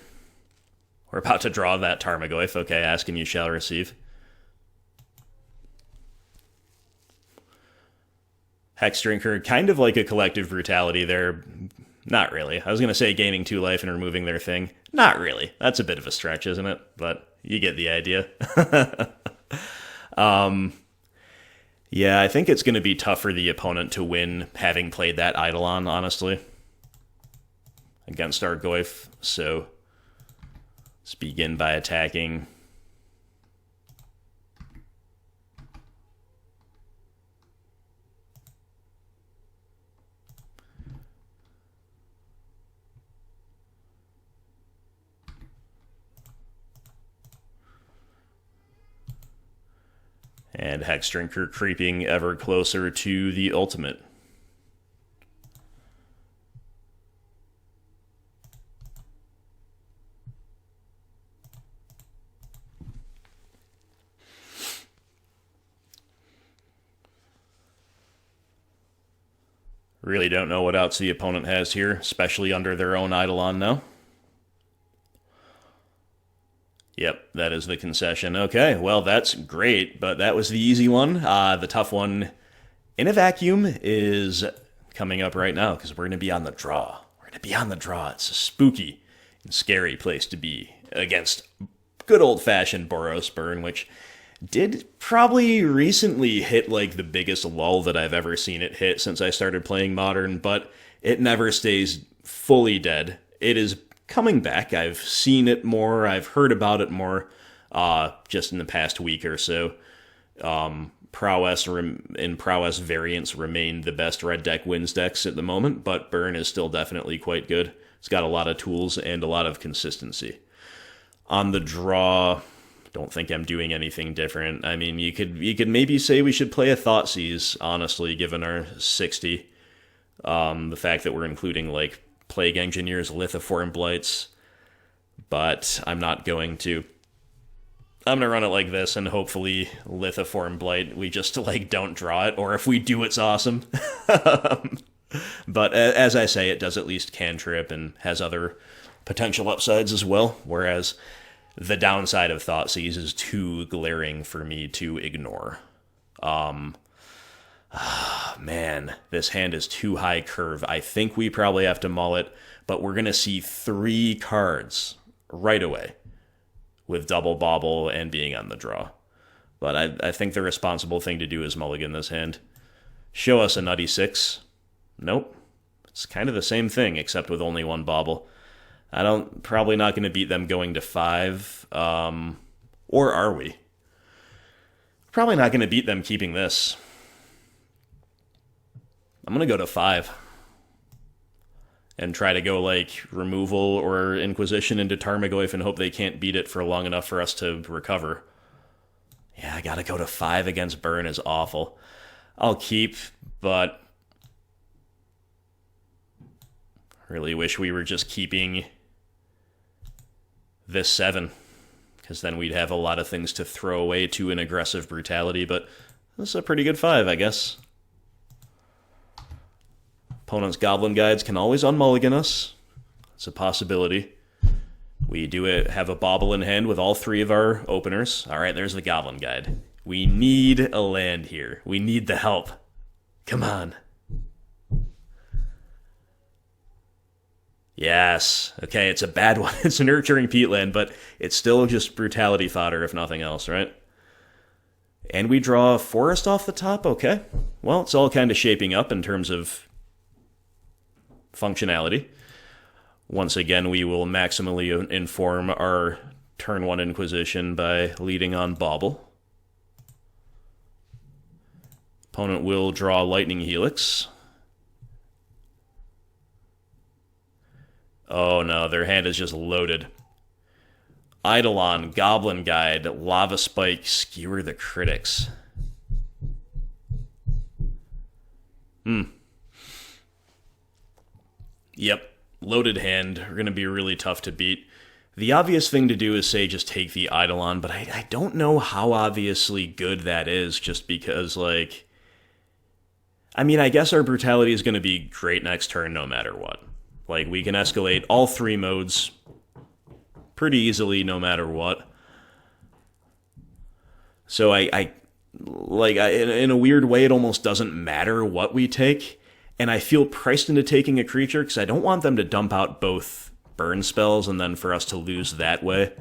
We're about to draw that Tarmogoyf. Okay, ask and you shall receive. Hexdrinker, kind of like a Collective Brutality there. Not really. I was going to say gaining 2 life and removing their thing. Not really. That's a bit of a stretch, isn't it? But you get the idea. Yeah, I think it's going to be tough for the opponent to win having played that Eidolon, honestly, against our Goyf. So let's begin by attacking. And Hexdrinker creeping ever closer to the ultimate. Really don't know what else the opponent has here, especially under their own Eidolon now. Yep, that is the concession. Okay, well, that's great, but that was the easy one. The tough one in a vacuum is coming up right now, because we're going to be on the draw. We're going to be on the draw. It's a spooky and scary place to be against good old-fashioned Boros Burn, which did probably recently hit like the biggest lull that I've ever seen it hit since I started playing Modern, but it never stays fully dead. It is coming back. I've seen it more. I've heard about it more just in the past week or so. Prowess variants remain the best red deck wins decks at the moment, but Burn is still definitely quite good. It's got a lot of tools and a lot of consistency. On the draw, don't think I'm doing anything different. I mean, you could maybe say we should play a Thoughtseize, honestly, given our 60. The fact that we're including like Plague Engineers, Lithoform Blights, but I'm not going to. I'm going to run it like this, and hopefully Lithoform Blight, we just like don't draw it, or if we do, it's awesome. But as I say, it does at least cantrip and has other potential upsides as well, whereas the downside of Thoughtseize is too glaring for me to ignore. Man, this hand is too high curve. I think we probably have to mull it, but we're going to see 3 cards right away with double Bauble and being on the draw. But I think the responsible thing to do is mulligan this hand. Show us a nutty 6. Nope. It's kind of the same thing, except with only 1 Bauble. Probably not going to beat them going to 5. Or are we? Probably not going to beat them keeping this. I'm going to go to 5. And try to go like removal or Inquisition into Tarmogoyf and hope they can't beat it for long enough for us to recover. Yeah, gotta go to 5 against burn is awful. I'll keep, but really wish we were just keeping this 7, because then we'd have a lot of things to throw away to an aggressive brutality, but this is a pretty good 5, I guess. Opponent's Goblin Guides can always unmulligan us. It's a possibility. We do have a Bauble in hand with all 3 of our openers. Alright, there's the Goblin Guide. We need a land here. We need the help. Come on. Yes. Okay, it's a bad one. It's a Nurturing Peatland, but it's still just brutality fodder, if nothing else, right? And we draw a forest off the top? Okay. Well, it's all kind of shaping up in terms of functionality. Once again, we will maximally inform our turn 1 Inquisition by leading on Bauble. Opponent will draw Lightning Helix. Oh no, their hand is just loaded. Eidolon, Goblin Guide, Lava Spike, Skewer the Critics. Yep, loaded hand. Are going to be really tough to beat. The obvious thing to do is say just take the Eidolon, but I don't know how obviously good that is, just because, like... I mean, I guess our brutality is going to be great next turn no matter what. Like, we can escalate all 3 modes pretty easily no matter what. So in a weird way, it almost doesn't matter what we take. And I feel priced into taking a creature because I don't want them to dump out both burn spells and then for us to lose that way.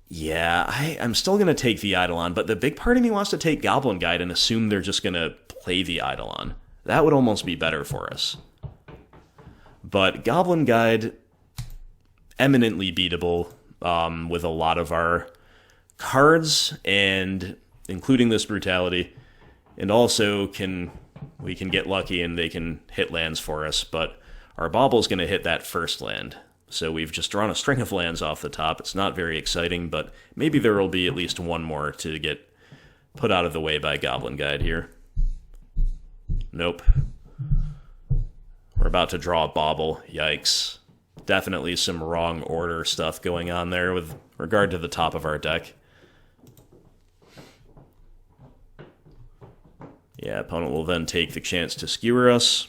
Yeah, I'm still going to take the Eidolon, but the big part of me wants to take Goblin Guide and assume they're just going to play the Eidolon. That would almost be better for us. But Goblin Guide, eminently beatable with a lot of our cards, and including this brutality. And also we can get lucky and they can hit lands for us, but our Bauble's going to hit that first land. So we've just drawn a string of lands off the top. It's not very exciting, but maybe there will be at least one more to get put out of the way by Goblin Guide here. Nope. We're about to draw a Bauble. Yikes. Definitely some wrong order stuff going on there with regard to the top of our deck. Yeah, opponent will then take the chance to skewer us.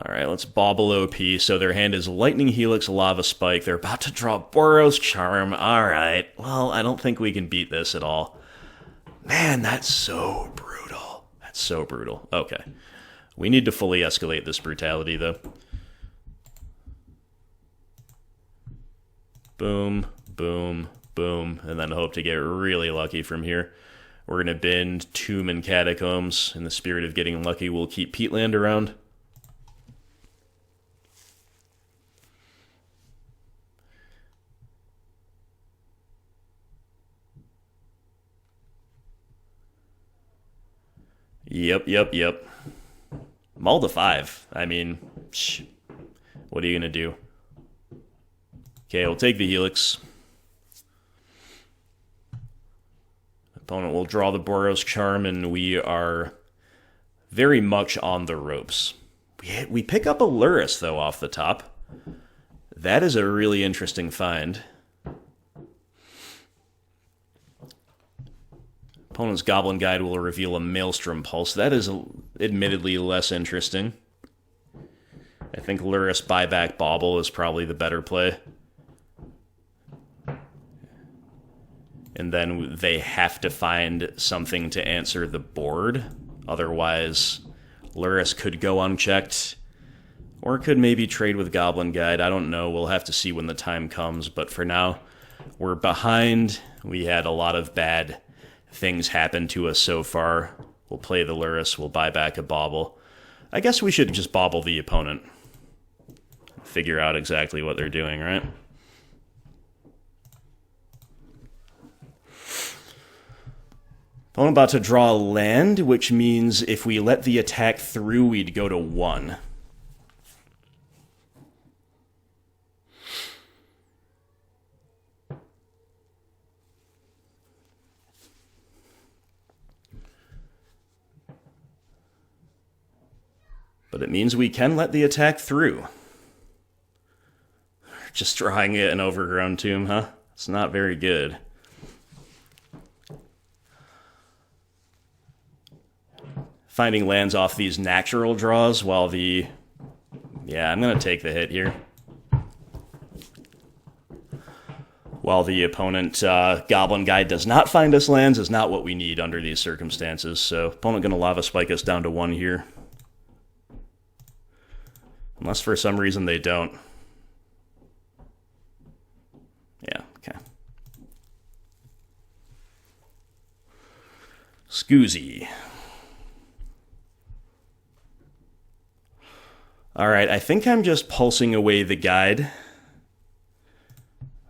Alright, let's Bauble OP. So their hand is Lightning Helix, Lava Spike. They're about to draw Boros Charm. Alright, well, I don't think we can beat this at all. Man, that's so brutal. That's so brutal. Okay. We need to fully escalate this brutality, though. Boom, boom, boom, and then hope to get really lucky from here. We're going to bend Tomb and Catacombs. In the spirit of getting lucky, we'll keep Peatland around. Yep. Mull to 5. I mean, what are you going to do? Okay, we'll take the Helix. Opponent will draw the Boros Charm, and we are very much on the ropes. We pick up a Lurrus, though, off the top. That is a really interesting find. Opponent's Goblin Guide will reveal a Maelstrom Pulse. That is admittedly less interesting. I think Lurrus buyback Bauble is probably the better play. And then they have to find something to answer the board. Otherwise, Lurrus could go unchecked. Or could maybe trade with Goblin Guide. I don't know. We'll have to see when the time comes. But for now, we're behind. We had a lot of bad things happen to us so far. We'll play the Lurrus. We'll buy back a Bauble. I guess we should just Bauble the opponent. Figure out exactly what they're doing, right? I'm about to draw land, which means if we let the attack through, we'd go to 1. But it means we can let the attack through. Just drawing it an Overgrown Tomb, huh? It's not very good. Finding lands off these natural draws while the... Yeah, I'm going to take the hit here. While the opponent Goblin Guy does not find us lands is not what we need under these circumstances. So opponent going to Lava Spike us down to 1 here. Unless for some reason they don't. Yeah, okay. Scoozy. Alright, I think I'm just pulsing away the guide.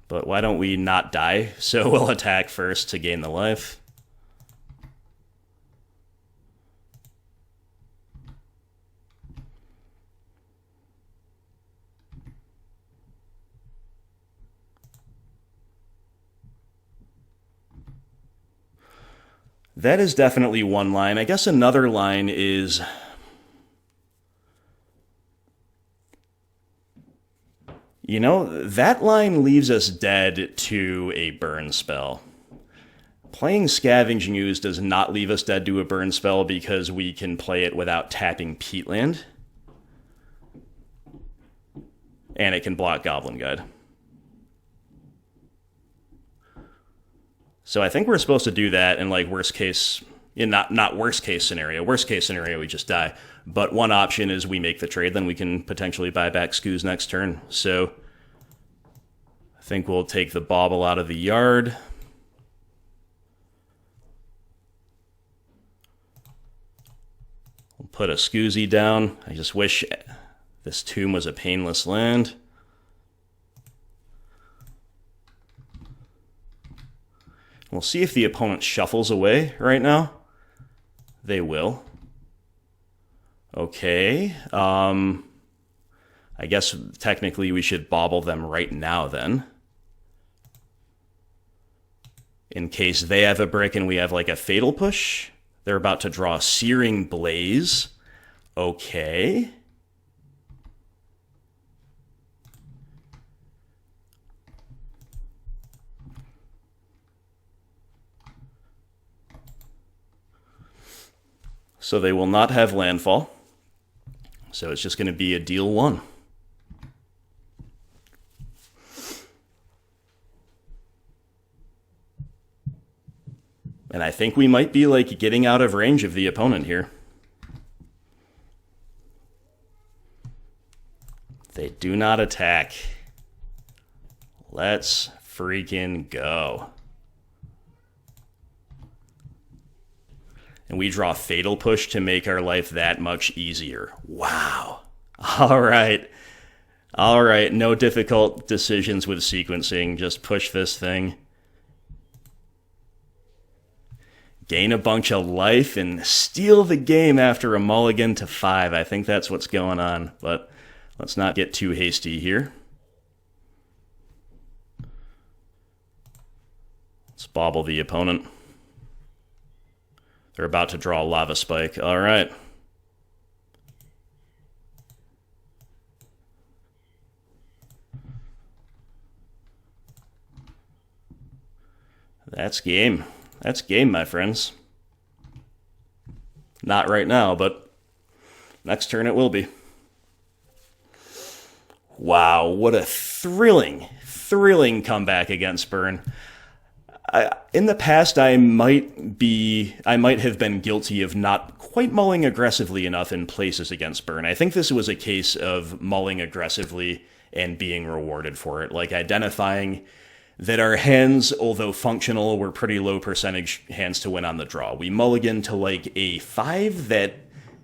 But why don't we not die? So we'll attack first to gain the life. That is definitely one line. I guess another line is... You know, that line leaves us dead to a burn spell. Playing Scavenging Ooze does not leave us dead to a burn spell because we can play it without tapping Peatland. And it can block Goblin Guide. So I think we're supposed to do that in, like, worst case... not worst case scenario. Worst case scenario, we just die. But one option is we make the trade, then we can potentially buy back Scooz next turn. So I think we'll take the Bauble out of the yard. We'll put a Scoozy down. I just wish this tomb was a painless land. We'll see if the opponent shuffles away right now. They will. Okay. I guess technically we should Bauble them right now then. In case they have a brick and we have like a Fatal Push. They're about to draw Searing Blaze. Okay. So they will not have landfall. So it's just going to be a deal 1. And I think we might be like getting out of range of the opponent here. They do not attack. Let's freaking go. And we draw Fatal Push to make our life that much easier. Wow. All right. All right. No difficult decisions with sequencing. Just push this thing. Gain a bunch of life and steal the game after a mulligan to 5. I think that's what's going on. But let's not get too hasty here. Let's Bauble the opponent. They're about to draw a Lava Spike. All right. That's game. That's game, my friends. Not right now, but next turn it will be. Wow, what a thrilling comeback against Burn. In the past, I might have been guilty of not quite mulling aggressively enough in places against Burn. I think this was a case of mulling aggressively and being rewarded for it, like identifying that our hands, although functional, were pretty low percentage hands to win on the draw. We mulliganed to like a 5 that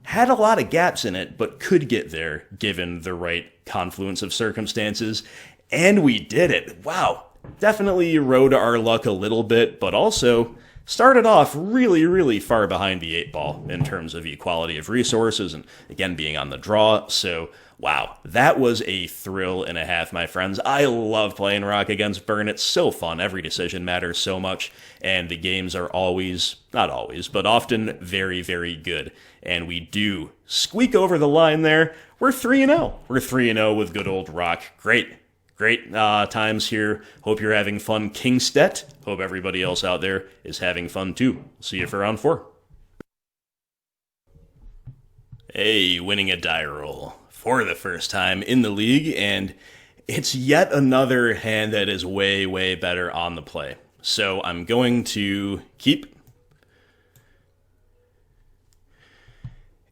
had a lot of gaps in it, but could get there given the right confluence of circumstances, and we did it. Wow. Definitely rode our luck a little bit, but also started off really, really far behind the 8-ball in terms of equality of resources and, again, being on the draw. So, wow, that was a thrill and a half, my friends. I love playing Rock against Burn. It's so fun. Every decision matters so much, and the games are always, not always, but often very, very good. And we do squeak over the line there. We're 3-0. We're 3-0 with good old Rock. Great. Great times here. Hope you're having fun, Kingstedt. Hope everybody else out there is having fun too. See you for round 4. Hey, winning a die roll for the first time in the league, and it's yet another hand that is way, way better on the play. So I'm going to keep.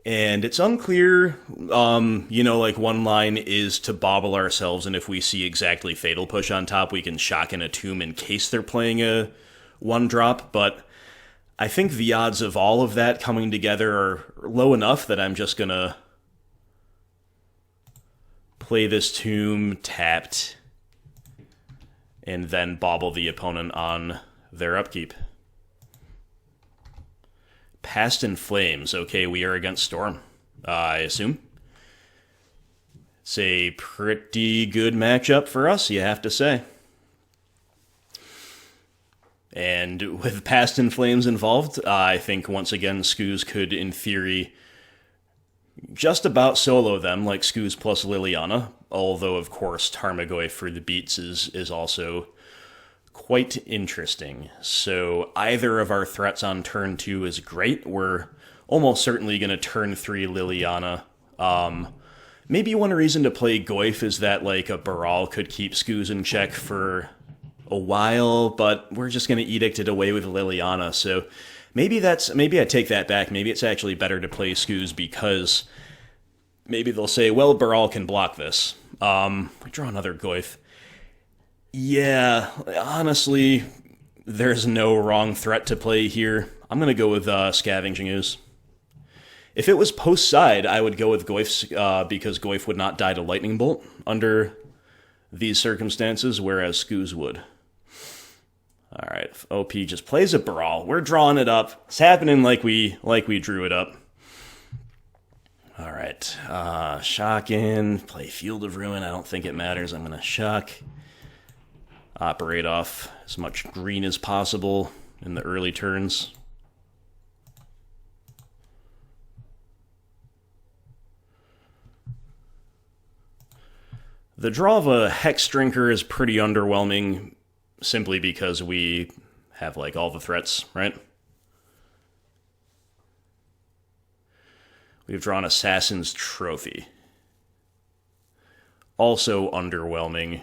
And it's unclear, like one line is to bauble ourselves, and if we see exactly Fatal Push on top, we can shock in a tomb in case they're playing a 1-drop, but I think the odds of all of that coming together are low enough that I'm just gonna play this tomb tapped, and then bauble the opponent on their upkeep. Past in Flames. Okay, we are against Storm, I assume. It's a pretty good matchup for us, you have to say. And with Past in Flames involved, I think once again Scooz could, in theory, just about solo them, like Scooz plus Liliana. Although, of course, Tarmogoyf for the beats is also quite interesting. So either of our threats on turn 2 is great. We're almost certainly going to turn 3 Liliana. Maybe one reason to play Goyf is that like a Baral could keep Scooz in check for a while, but we're just going to edict it away with Liliana. So maybe I take that back. Maybe it's actually better to play Scooz because maybe they'll say, well, Baral can block this. We draw another Goyf. Yeah, honestly, there's no wrong threat to play here. I'm going to go with Scavenging Ooze. If it was post-side, I would go with Goyf because Goyf would not die to Lightning Bolt under these circumstances, whereas Scooz would. Alright, OP just plays a Baral. We're drawing it up. It's happening like we drew it up. Alright, shock in, play Field of Ruin. I don't think it matters. I'm going to shock. Operate off as much green as possible in the early turns. The draw of a Hexdrinker is pretty underwhelming simply because we have like all the threats, right? We've drawn Assassin's Trophy. Also underwhelming.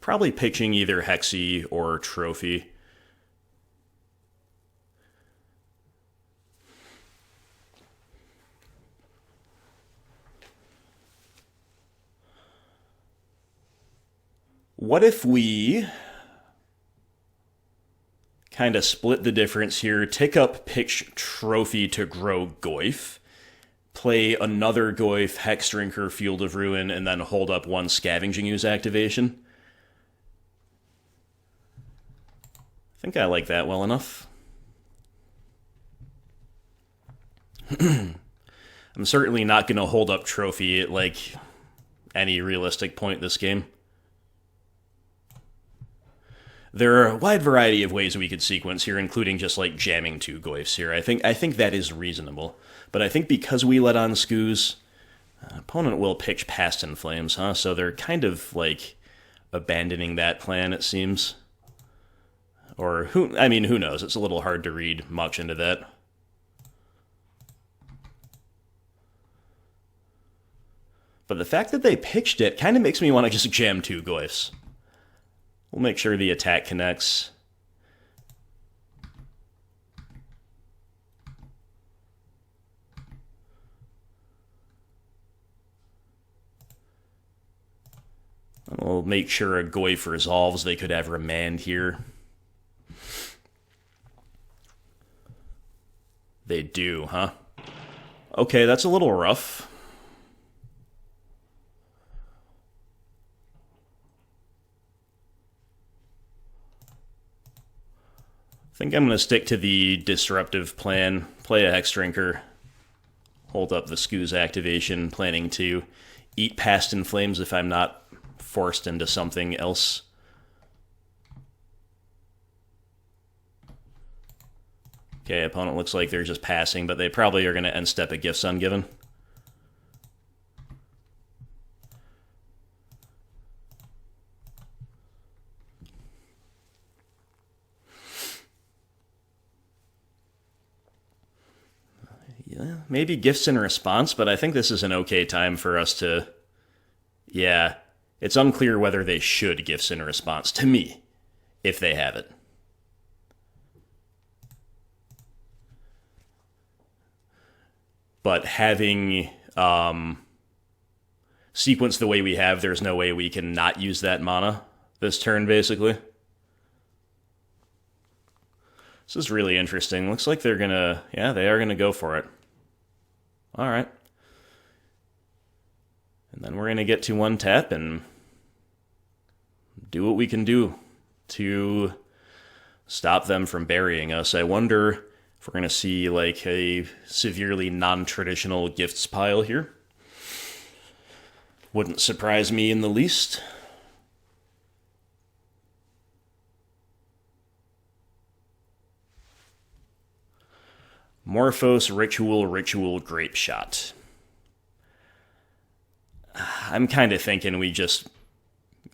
Probably pitching either Hexy or Trophy. What if we kind of split the difference here, tick up pitch Trophy to grow Goyf, play another Goyf, Hexdrinker, Field of Ruin, and then hold up one Scavenging Ooze activation? I think I like that well enough. I'm certainly not going to hold up Trophy at, like, any realistic point this game. There are a wide variety of ways we could sequence here, including just, like, jamming 2 Goyfs here. I think that is reasonable. But I think because we let on Scooz, opponent will pitch Past in Flames, huh? So they're kind of, like, abandoning that plan, it seems. Or, who knows? It's a little hard to read much into that. But the fact that they pitched it kind of makes me want to just jam 2 Goyfs. We'll make sure the attack connects. We'll make sure a Goyf resolves. They could have Remand here. They do, huh? Okay, that's a little rough. think I'm going to stick to the disruptive plan, play a Hexdrinker, hold up the Skooz activation, planning to eat Past in Flames if I'm not forced into something else. Okay, opponent looks like they're just passing, but they probably are going to end step a Gifts Ungiven. Yeah, maybe Gifts in Response, but I think this is an okay time for us to... Yeah, it's unclear whether they should Gifts in Response, to me, if they have it. But having sequence the way we have, there's no way we can not use that mana this turn, basically. This is really interesting. Looks like they're gonna... Yeah, they are gonna go for it. Alright. And then we're gonna get to one tap and do what we can do to stop them from burying us. I wonder if we're going to see like a severely non-traditional gifts pile here. Wouldn't surprise me in the least. Morphos, Ritual, Grape Shot. I'm kind of thinking we just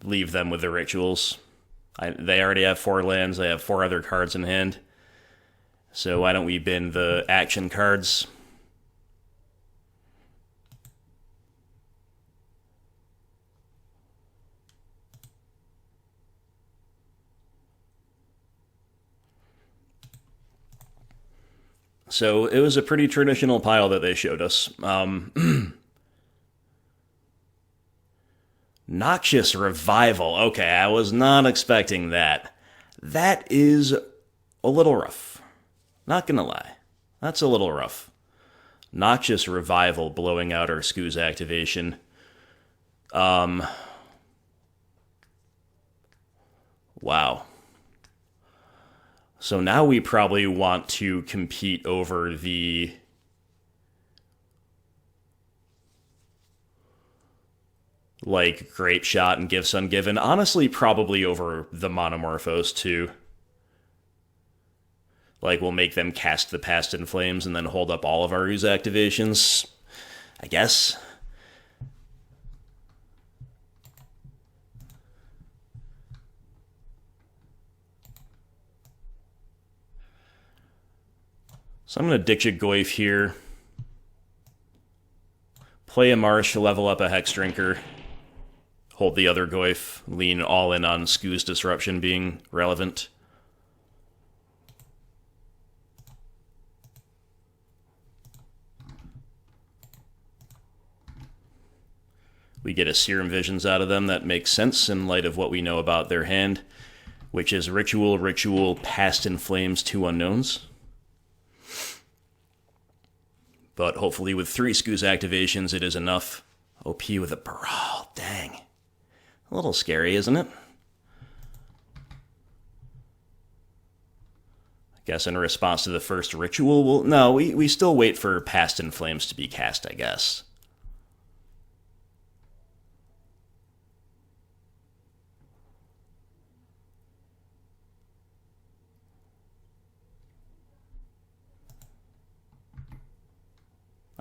leave them with the rituals. They already have 4 lands, they have 4 other cards in hand. So why don't we bin the action cards? So it was a pretty traditional pile that they showed us. Noxious Revival. Okay, I was not expecting that. That is a little rough. Not gonna lie. That's a little rough. Noxious Revival blowing out our Skooz activation. Wow. So now we probably want to compete over the... like, Grape Shot and Gifts Ungiven. Honestly, probably over the Monomorphos, too. Like, we'll make them cast the Past in Flames and then hold up all of our Ooze activations. I guess. So I'm going to Tarmogoyf here. Play a Marsh, level up a Hexdrinker. Hold the other Goyf. Lean all in on Skooz Disruption being relevant. We get a Serum Visions out of them. That makes sense in light of what we know about their hand, which is Ritual, Past in Flames, 2 unknowns. But hopefully with 3 Skooz activations, it is enough. OP with a Baral, dang. A little scary, isn't it? I guess in response to the first Ritual, no, we still wait for Past in Flames to be cast, I guess.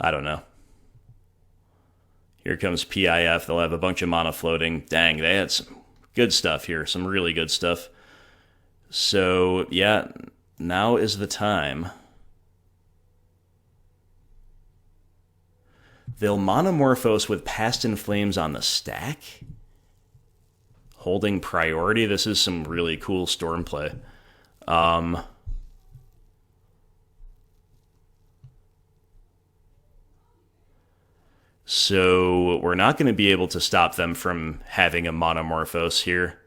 I don't know. Here comes PIF. They'll have a bunch of mana floating. Dang, they had some good stuff here. Some really good stuff. So, yeah, now is the time. They'll Monomorphos with Past in Flames on the stack. Holding priority. This is some really cool Storm play. So we're not going to be able to stop them from having a Monomorphos here.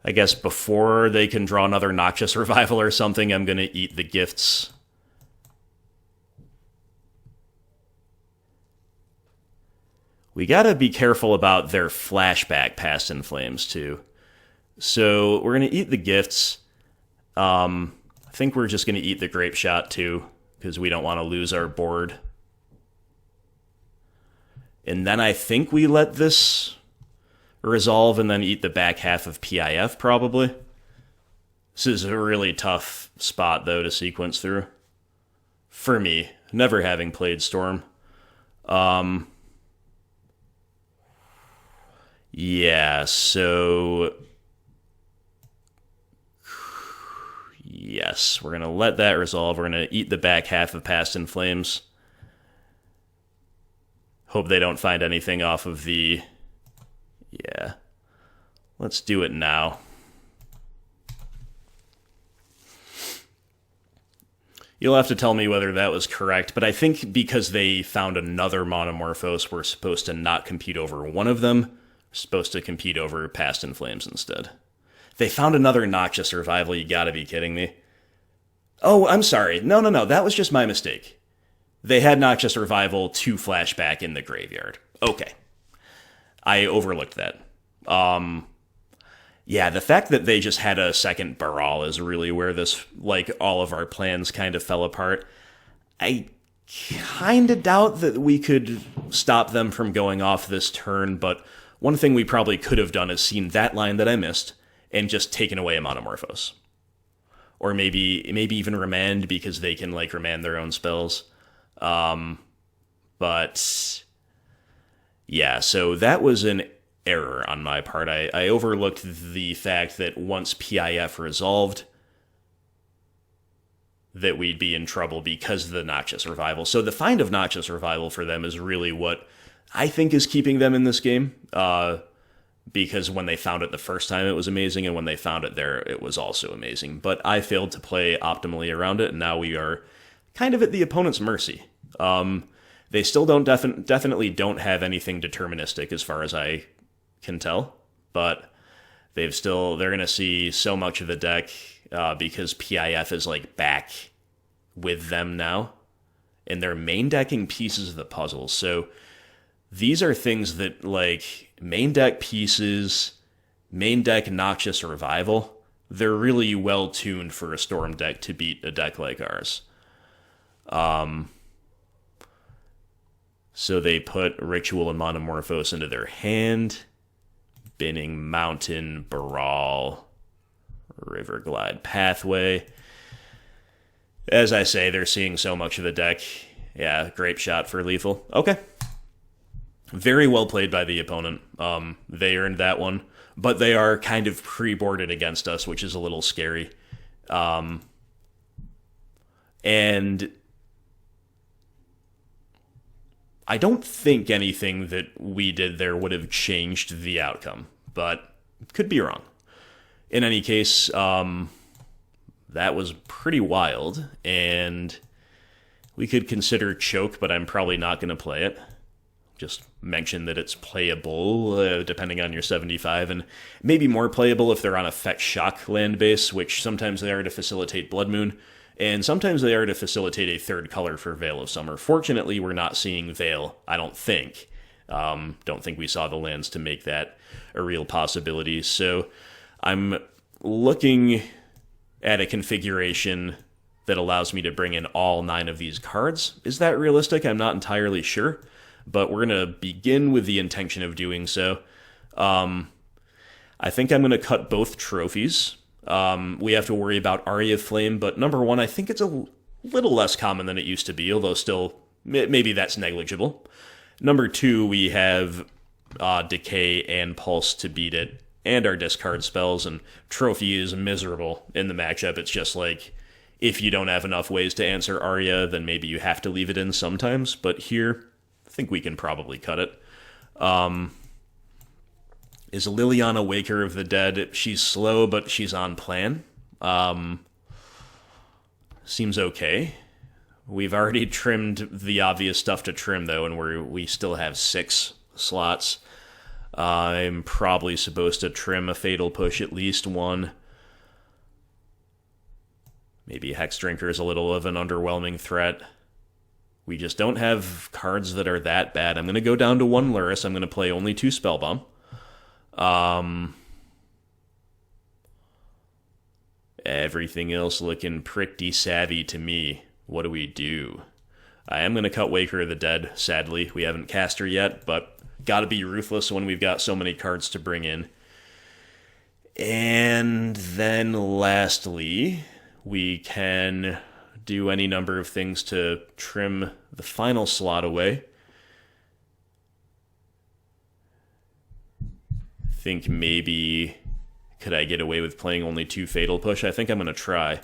I guess before they can draw another Noxious Revival or something, I'm going to eat the gifts. We gotta be careful about their flashback Past in Flames, too. So we're gonna eat the gifts. I think we're just gonna eat the Grape Shot, too, because we don't want to lose our board. And then I think we let this resolve and then eat the back half of PIF, probably. This is a really tough spot, though, to sequence through. For me, never having played Storm. Yeah, so... Yes, we're going to let that resolve. We're going to eat the back half of Past in Flames. Hope they don't find anything off of the... Yeah. Let's do it now. You'll have to tell me whether that was correct, but I think because they found another Monomorphose, we're supposed to not compete over one of them. We're supposed to compete over Past in Flames instead. They found another Noxious Survival, you gotta be kidding me. Oh, I'm sorry. No, that was just my mistake. They had Noxious Revival 2 flashback in the graveyard. Okay. I overlooked that. Yeah, the fact that they just had a second Baral is really where this, like, all of our plans kind of fell apart. I kind of doubt that we could stop them from going off this turn, but one thing we probably could have done is seen that line that I missed and just taken away a Monomorphose. Or maybe even Remand, because they can, like, Remand their own spells. But yeah, so that was an error on my part. I overlooked the fact that once PIF resolved, that we'd be in trouble because of the Noxious Revival. So the find of Noxious Revival for them is really what I think is keeping them in this game. Because when they found it the first time, it was amazing, and when they found it there, it was also amazing. But I failed to play optimally around it, and now we are kind of at the opponent's mercy. They still definitely don't have anything deterministic as far as I can tell, but they're going to see so much of the deck because PIF is like back with them now, and they're main decking pieces of the puzzle. So these are things that, like, main deck pieces, main deck Noxious Revival, they're really well tuned for a Storm deck to beat a deck like ours. So they put Ritual and Monomorphose into their hand, binning Mountain, Baral, Riverglide Pathway. As I say, they're seeing so much of the deck. Yeah, Grape Shot for lethal. Okay. Very well played by the opponent. They earned that one, but they are kind of pre-boarded against us, which is a little scary. And I don't think anything that we did there would have changed the outcome, but could be wrong. In any case, that was pretty wild, and we could consider Choke, but I'm probably not going to play it. Just mention that it's playable, depending on your 75, and maybe more playable if they're on a Fetch Shock land base, which sometimes they are to facilitate Blood Moon, and sometimes they are to facilitate a third color for Veil of Summer. Fortunately, we're not seeing Veil, I don't think. Don't think we saw the lands to make that a real possibility, so I'm looking at a configuration that allows me to bring in all 9 of these cards. Is that realistic? I'm not entirely sure, but we're going to begin with the intention of doing so. I think I'm going to cut both trophies. We have to worry about Aria Flame, but number 1, I think it's a little less common than it used to be, although still, maybe that's negligible. Number 2, we have Decay and Pulse to beat it, and our discard spells, and Trophy is miserable in the matchup. It's just like, if you don't have enough ways to answer Aria, then maybe you have to leave it in sometimes, but here, I think we can probably cut it. Is Liliana Waker of the Dead? She's slow, but she's on plan. Seems okay. We've already trimmed the obvious stuff to trim, though, and we still have 6 slots. I'm probably supposed to trim a Fatal Push at least 1. Maybe Hexdrinker is a little of an underwhelming threat. We just don't have cards that are that bad. I'm going to go down to 1 Lurrus. I'm going to play only 2 Spellbomb. Everything else looking pretty savvy to me. What do we do? I am going to cut Waker of the Dead, sadly. We haven't cast her yet, but gotta be ruthless when we've got so many cards to bring in. And then lastly, we can do any number of things to trim the final slot away. Think maybe, could I get away with playing only 2 Fatal Push? I think I'm going to try.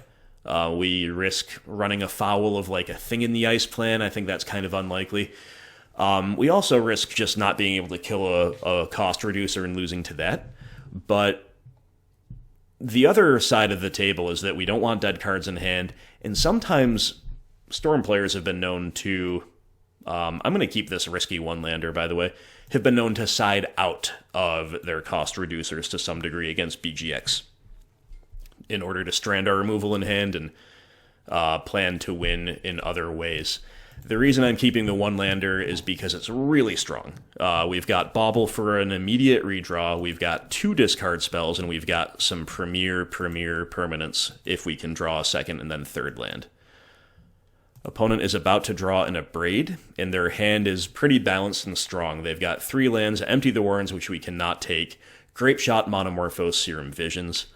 We risk running afoul of like a Thing in the Ice plan. I think that's kind of unlikely. We also risk just not being able to kill a cost reducer and losing to that. But the other side of the table is that we don't want dead cards in hand, and sometimes Storm players have been known to, I'm going to keep this risky 1-lander, by the way, have been known to side out of their cost reducers to some degree against BGX in order to strand our removal in hand and plan to win in other ways. The reason I'm keeping the 1-lander is because it's really strong. We've got Bauble for an immediate redraw, we've got 2 discard spells, and we've got some premier permanents if we can draw a second and then third land. Opponent is about to draw an Abrade, and their hand is pretty balanced and strong. They've got 3 lands, Empty the Warrens, which we cannot take, Grape Shot, Monomorphose, Serum Visions.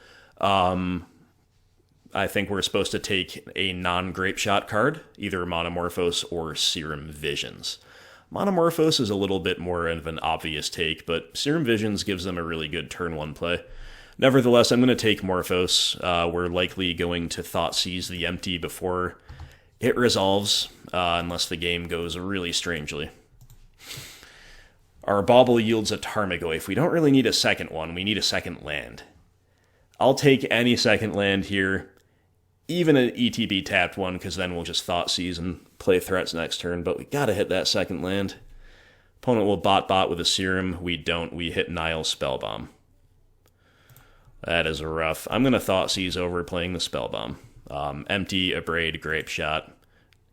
I think we're supposed to take a non-Grape Shot card, either Monomorphose or Serum Visions. Monomorphose is a little bit more of an obvious take, but Serum Visions gives them a really good turn 1 play. Nevertheless, I'm going to take Morphos. We're likely going to Thoughtseize the Empty before it resolves, unless the game goes really strangely. Our Bauble yields a Tarmogoyf. We don't really need a second one, we need a second land. I'll take any second land here, even an ETB tapped one, because then we'll just Thoughtseize and play threats next turn, but we gotta hit that second land. Opponent will bot with a Serum. We don't. We hit Nihil Spellbomb. That is rough. I'm gonna Thoughtseize over playing the Spellbomb. Empty, Abrade, Grape Shot.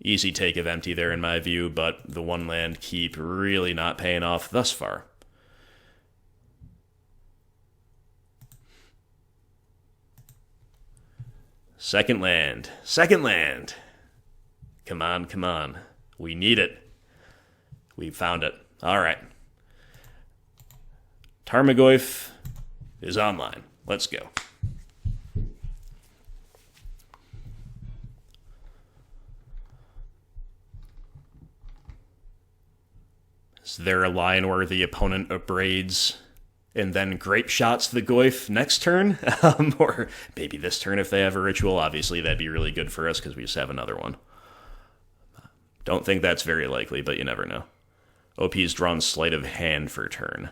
Easy take of Empty there in my view, but the 1-land keep really not paying off thus far. Second land. Second land. Come on. We need it. We found it. All right. Tarmogoyf is online. Let's go. Is there a line where the opponent abrades and then Grape Shots the Goyf next turn? Or maybe this turn if they have a ritual. Obviously, that'd be really good for us because we just have another one. Don't think that's very likely, but you never know. OP's drawn Sleight of Hand for turn.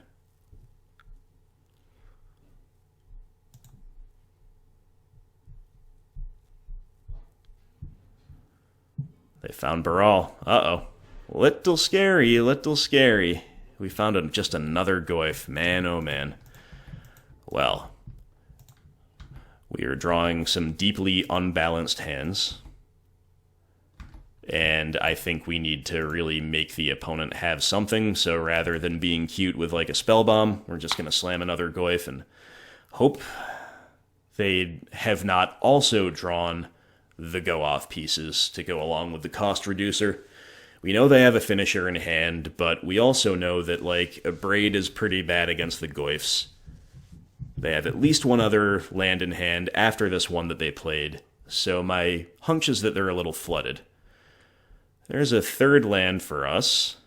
They found Baral. Uh-oh. Little scary. We found just another Goyf. Man, oh man. Well, we are drawing some deeply unbalanced hands. And I think we need to really make the opponent have something. So rather than being cute with like a Spellbomb, we're just going to slam another Goyf and hope they have not also drawn the go-off pieces to go along with the cost reducer. We know they have a finisher in hand, but we also know that, like, Abrade is pretty bad against the Goyfs. They have at least one other land in hand after this one that they played, so my hunch is that they're a little flooded. There's a third land for us.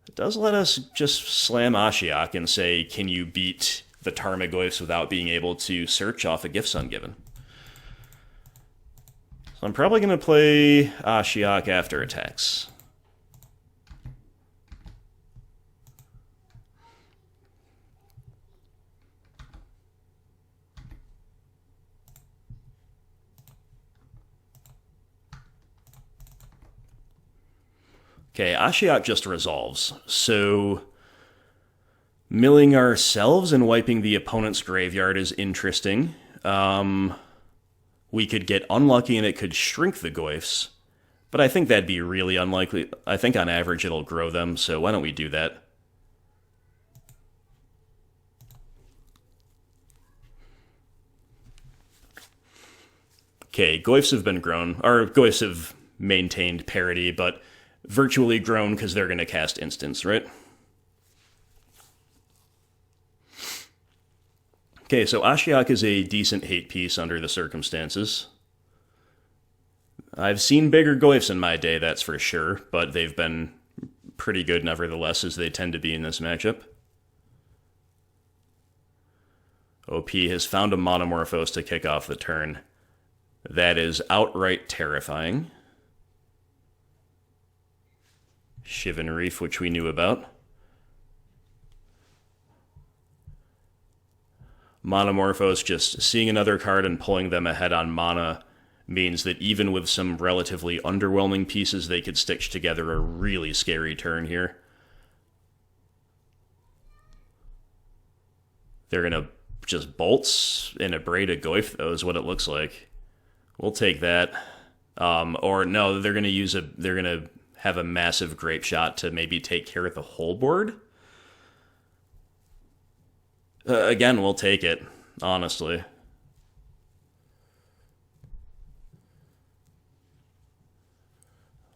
It does let us just slam Ashiok and say, can you beat the Tarmogoyfs without being able to search off a Gifts Ungiven? I'm probably going to play Ashiok after attacks. Okay, Ashiok just resolves, so milling ourselves and wiping the opponent's graveyard is interesting. We could get unlucky and it could shrink the Goyfs, But I think that'd be really unlikely. I think on average it'll grow them, so why don't we do that? Okay, Goyfs have been grown, or Goyfs have maintained parity, but virtually grown because they're going to cast instants, right? Okay, so Ashiok is a decent hate piece under the circumstances. I've seen bigger Goyfs in my day, that's for sure, but they've been pretty good nevertheless, as they tend to be in this matchup. OP has found a Monomorphose to kick off the turn. That is outright terrifying. Shivan Reef, which we knew about. Monomorphose, just seeing another card and pulling them ahead on mana means that even with some relatively underwhelming pieces, they could stitch together a really scary turn here. They're going to just bolts and abrade a Goyf, though, is what it looks like. We'll take that. Or no, they're going to have a massive grape shot to maybe take care of the whole board. Again, we'll take it, honestly.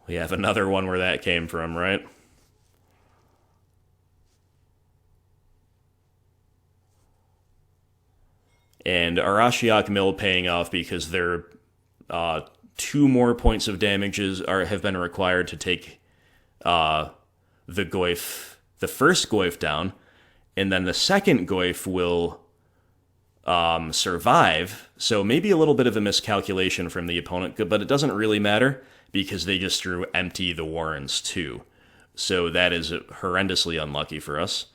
We have another one where that came from, right? And our Ashiok Mill paying off because they're 2 more points of damages have been required to take the first Goyf down, and then the second Goyf will survive. So maybe a little bit of a miscalculation from the opponent, but it doesn't really matter because they just drew empty the Warrens too. So that is horrendously unlucky for us.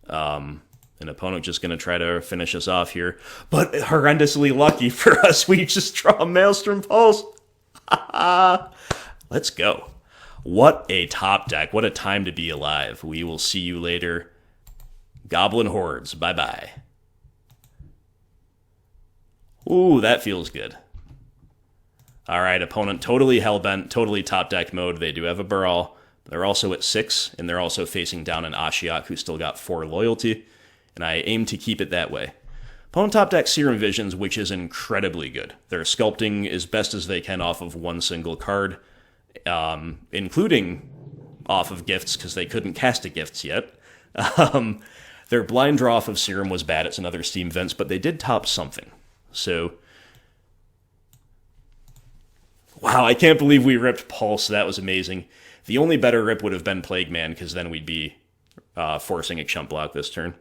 An opponent just going to try to finish us off here. But horrendously lucky for us, we just draw a Maelstrom Pulse. Let's go. What a top deck. What a time to be alive. We will see you later. Goblin Hordes. Bye-bye. Ooh, that feels good. All right, opponent totally hellbent, totally top deck mode. They do have a Baral. They're also at 6, and they're also facing down an Ashiok who's still got 4 loyalty. And I aim to keep it that way. Opponent top deck Serum Visions, which is incredibly good. They're sculpting as best as they can off of one single card, including off of gifts, because they couldn't cast a gifts yet. Their blind draw off of Serum was bad. It's another Steam Vents, but they did top something. So, wow, I can't believe we ripped Pulse. That was amazing. The only better rip would have been Plague Man, because then we'd be forcing a chump block this turn.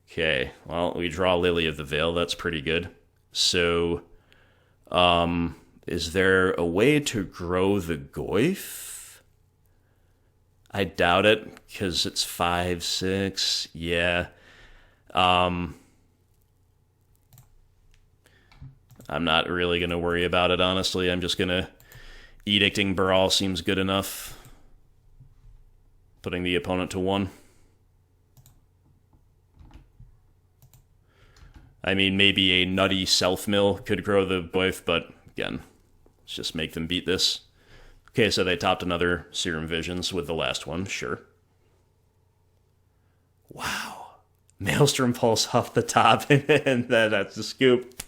Okay, well, we draw Lily of the Veil. That's pretty good. So, is there a way to grow the Goyf? I doubt it, because it's 5, 6. Yeah. I'm not really going to worry about it, honestly. I'm just going to... Edicting Baral seems good enough. Putting the opponent to 1. I mean, maybe a nutty self-mill could grow the Goyf, but again, let's just make them beat this. Okay, so they topped another Serum Visions with the last one, sure. Wow. Maelstrom Pulse off the top, and that's the scoop.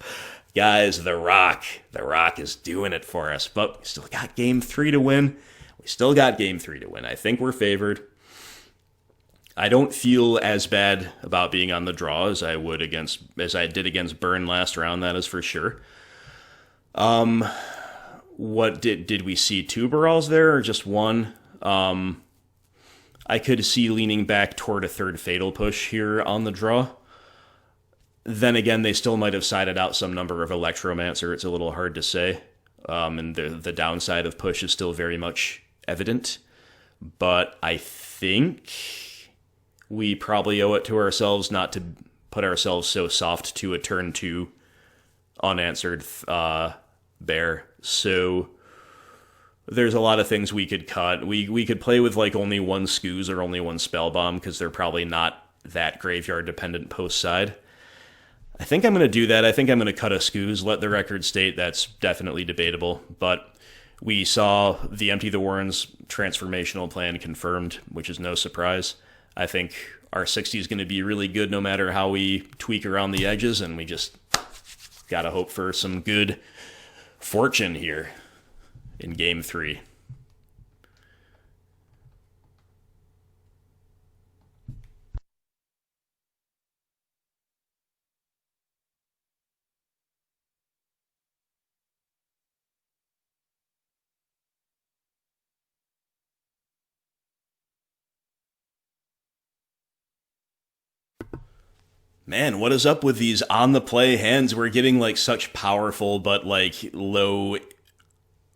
Guys, The Rock is doing it for us, but we still got Game 3 to win. I think we're favored. I don't feel as bad about being on the draw as I did against Burn last round, that is for sure. What did we see 2 Barals there or just 1? I could see leaning back toward a 3rd Fatal Push here on the draw. Then again, they still might have sided out some number of Electromancer. It's a little hard to say. And the downside of push is still very much evident. But I think we probably owe it to ourselves not to put ourselves so soft to a turn 2 unanswered bear. So there's a lot of things we could cut. We could play with like only 1 Scooze or only 1 Spellbomb because they're probably not that graveyard dependent post side. I think I'm going to do that. I think I'm going to cut a Scooze. Let the record state that's definitely debatable. But We saw the Empty the Warrens transformational plan confirmed, which is no surprise. I think our 60 is going to be really good no matter how we tweak around the edges, and we just gotta hope for some good fortune here in Game 3. Man, what is up with these on-the-play hands? We're getting, like, such powerful but, like, low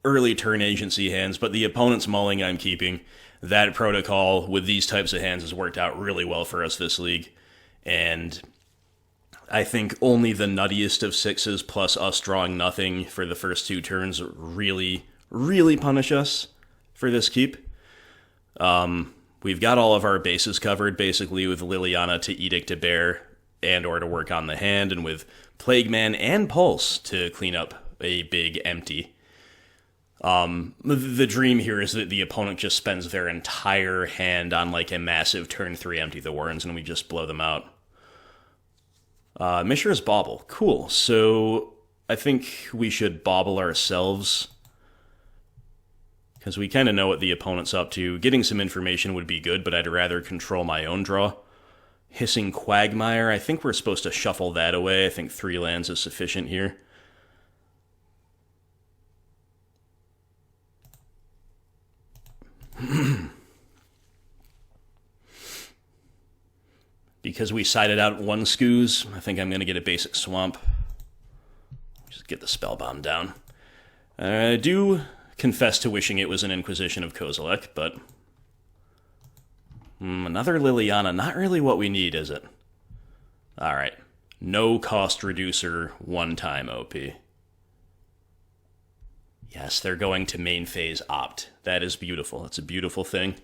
early turn agency hands, but the opponent's mulling I'm keeping. That protocol with these types of hands has worked out really well for us this league. And I think only the nuttiest of 6s plus us drawing nothing for the first 2 turns really, really punish us for this keep. We've got all of our bases covered, basically, with Liliana to Edict to Bear, and or to work on the hand, and with Plague Man and Pulse to clean up a big empty. The dream here is that the opponent just spends their entire hand on like a massive turn 3 Empty the Warrens, and we just blow them out. Mishra's Bauble. Cool. So I think we should Bauble ourselves, because we kind of know what the opponent's up to. Getting some information would be good, but I'd rather control my own draw. Hissing Quagmire, I think we're supposed to shuffle that away. I think 3 lands is sufficient here. Because we sided out 1 Scooze, I think I'm going to get a basic Swamp. Just get the Spellbomb down. I do confess to wishing it was an Inquisition of Kozilek, but another Liliana, not really what we need, is it? Alright. No cost reducer, 1-time OP. Yes, they're going to main phase opt. That is beautiful. That's a beautiful thing.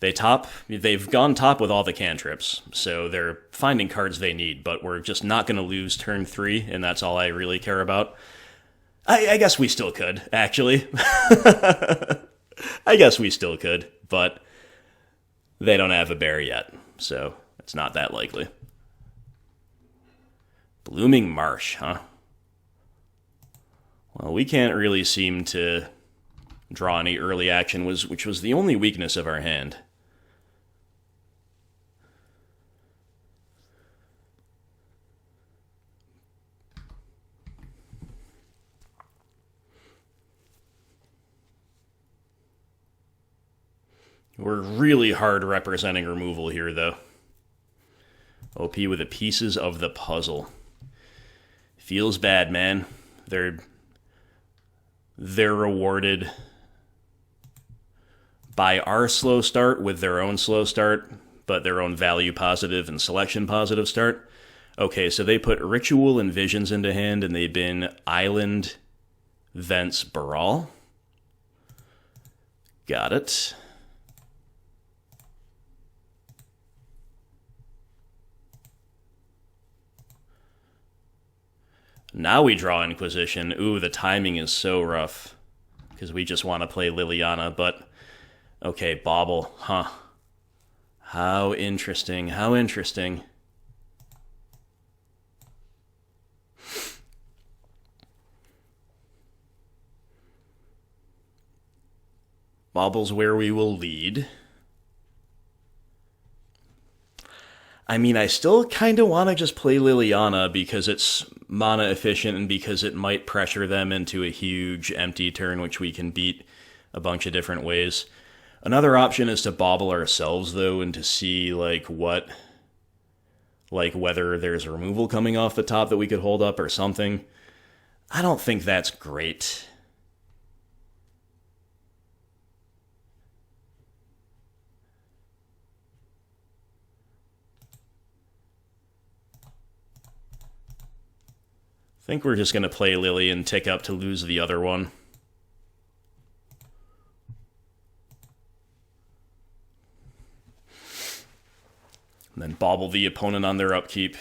They've gone top with all the cantrips, so they're finding cards they need, but we're just not going to lose turn 3, and that's all I really care about. I guess we still could, actually. I guess we still could, but they don't have a bear yet, so it's not that likely. Blooming Marsh, huh? Well, we can't really seem to draw any early action, which was the only weakness of our hand. We're really hard representing removal here, though. OP with the pieces of the puzzle. Feels bad, man. They're rewarded by our slow start with their own slow start, but their own value positive and selection positive start. Okay, so they put Ritual and Visions into hand, and they've been Island, Vents, Baral. Got it. Now we draw Inquisition. Ooh, the timing is so rough, because we just want to play Liliana, but okay, Bauble, huh. How interesting, how interesting. Bauble's where we will lead. I mean, I still kind of want to just play Liliana because it's mana efficient and because it might pressure them into a huge empty turn, which we can beat a bunch of different ways. Another option is to Bauble ourselves, though, and to see, whether there's removal coming off the top that we could hold up or something. I don't think that's great. I think we're just going to play Lily and tick up to lose the other one. And then Bauble the opponent on their upkeep.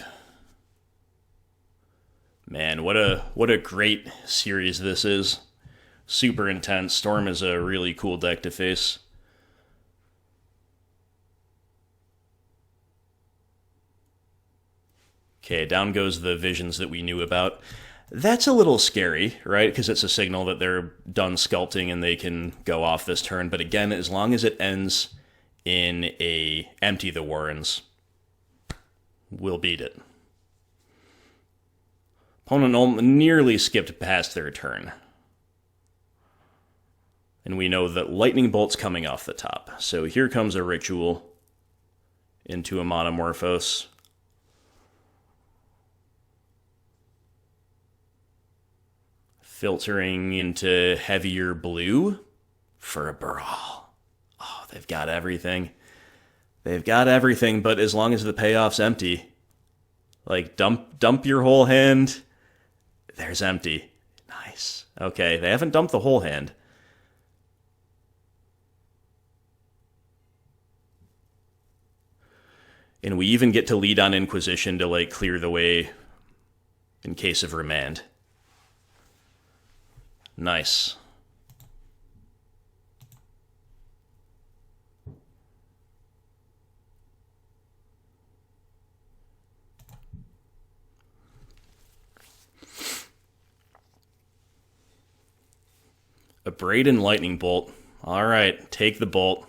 Man, what a great series this is. Super intense. Storm is a really cool deck to face. Okay, down goes the visions that we knew about. That's a little scary, right? Because it's a signal that they're done sculpting and they can go off this turn. But again, as long as it ends in a empty the Warrens, we'll beat it. Opponent nearly skipped past their turn. And we know that Lightning Bolt's coming off the top. So here comes a Ritual into a Monomorphose. Filtering into heavier blue for a Brawl. Oh, they've got everything. They've got everything, but as long as the payoff's empty, like dump your whole hand, there's empty. Nice. Okay, they haven't dumped the whole hand. And we even get to lead on Inquisition to like clear the way in case of remand. Nice. A Braden Lightning Bolt. All right, take the bolt.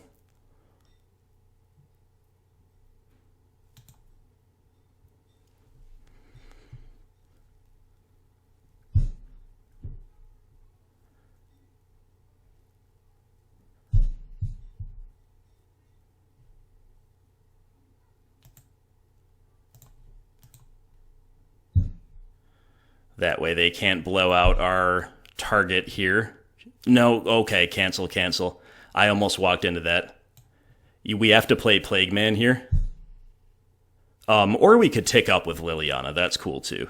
That way they can't blow out our target here. No, okay, cancel. I almost walked into that. We have to play Plague Man here. Or we could tick up with Liliana. That's cool too.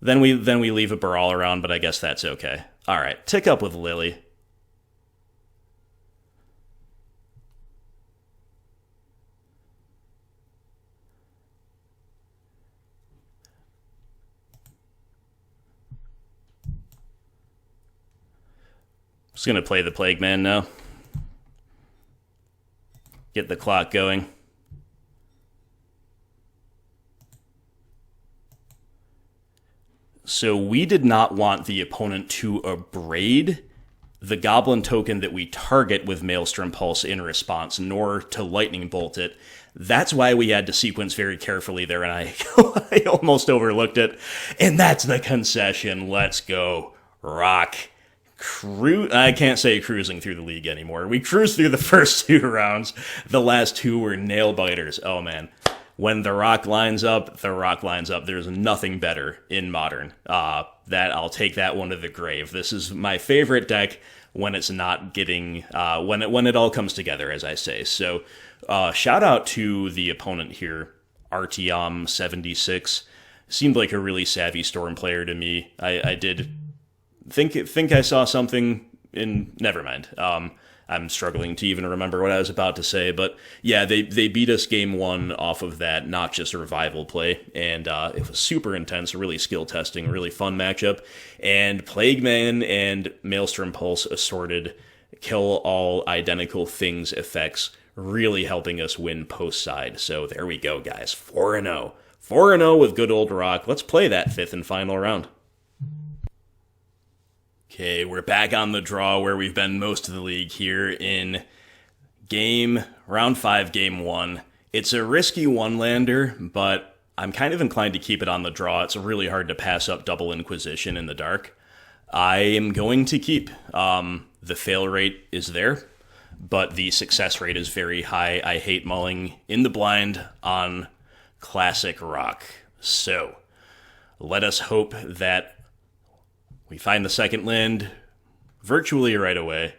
Then we leave a Brawl around, but I guess that's okay. All right, tick up with Lily. Just going to play the Plague Man now. Get the clock going. So we did not want the opponent to abrade the Goblin token that we target with Maelstrom Pulse in response, nor to Lightning Bolt it. That's why we had to sequence very carefully there, and I almost overlooked it. And that's the concession. Let's go. Rock. I can't say cruising through the league anymore. We cruised through the first 2 rounds. The last 2 were nail biters. Oh man, when the rock lines up, the rock lines up. There's nothing better in Modern. That I'll take that one to the grave. This is my favorite deck when it's not getting when it all comes together, as I say. So shout out to the opponent here, Artyom76. Seemed like a really savvy Storm player to me. I did think I saw something in... Never mind. I'm struggling to even remember what I was about to say, but yeah, they beat us game 1 off of that, not just a revival play, and it was super intense, really skill testing, really fun matchup, and Plague Man and Maelstrom Pulse assorted kill all identical things effects, really helping us win post side. So there we go, guys. 4-0. 4-0 with good old Rock. Let's play that 5th and final round. Okay, we're back on the draw where we've been most of the league here in round 5, game 1. It's a risky one-lander, but I'm kind of inclined to keep it on the draw. It's really hard to pass up double Inquisition in the dark. I am going to keep. The fail rate is there, but the success rate is very high. I hate mulling in the blind on classic Rock. So, let us hope that we find the second land virtually right away,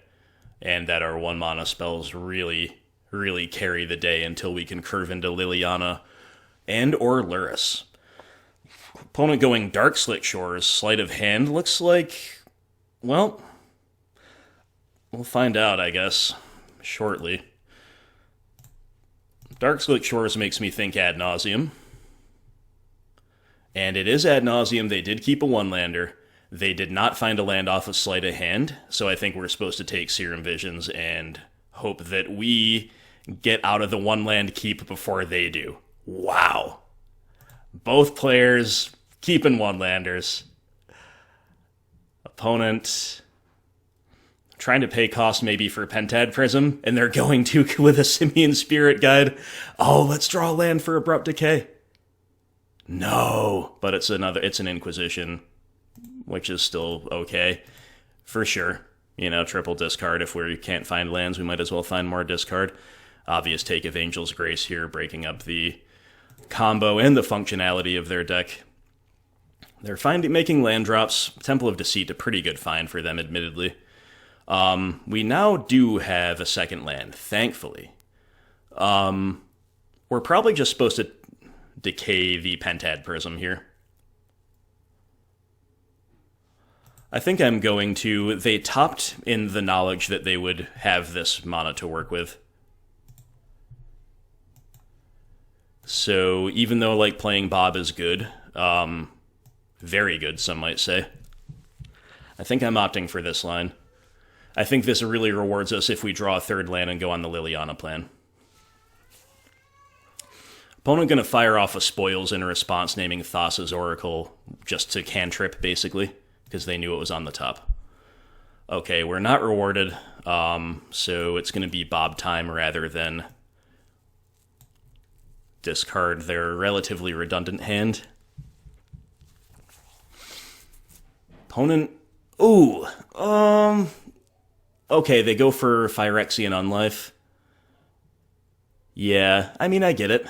and that our 1-mana spells really carry the day until we can curve into Liliana and or Lurrus. Opponent going Dark Slick Shores, sleight of hand, looks like, well, we'll find out, I guess, shortly. Dark Slick Shores makes me think Ad Nauseam. And it is Ad Nauseam. They did keep a one-lander. They did not find a land off of Sleight of Hand, so I think we're supposed to take Serum Visions and hope that we get out of the one land keep before they do. Wow. Both players keeping one-landers. Opponent trying to pay cost maybe for Pentad Prism, and they're going to with a Simian Spirit Guide. Oh, let's draw a land for Abrupt Decay. No, but it's an Inquisition, which is still okay, for sure. You know, triple discard. If we can't find lands, we might as well find more discard. Obvious take of Angel's Grace here, breaking up the combo and the functionality of their deck. They're making land drops. Temple of Deceit, a pretty good find for them, admittedly. We now do have a second land, thankfully. We're probably just supposed to decay the Pentad Prism here. I think I'm going to. They topped in the knowledge that they would have this mana to work with. So even though like playing Bob is good, very good, some might say, I think I'm opting for this line. I think this really rewards us if we draw a third land and go on the Liliana plan. Opponent going to fire off a Spoils in a response, naming Thoughtseize Oracle just to cantrip, basically, because they knew it was on the top. Okay, we're not rewarded, so it's going to be Bob time rather than discard their relatively redundant hand. Opponent... Ooh, okay, they go for Phyrexian Unlife. Yeah, I mean, I get it.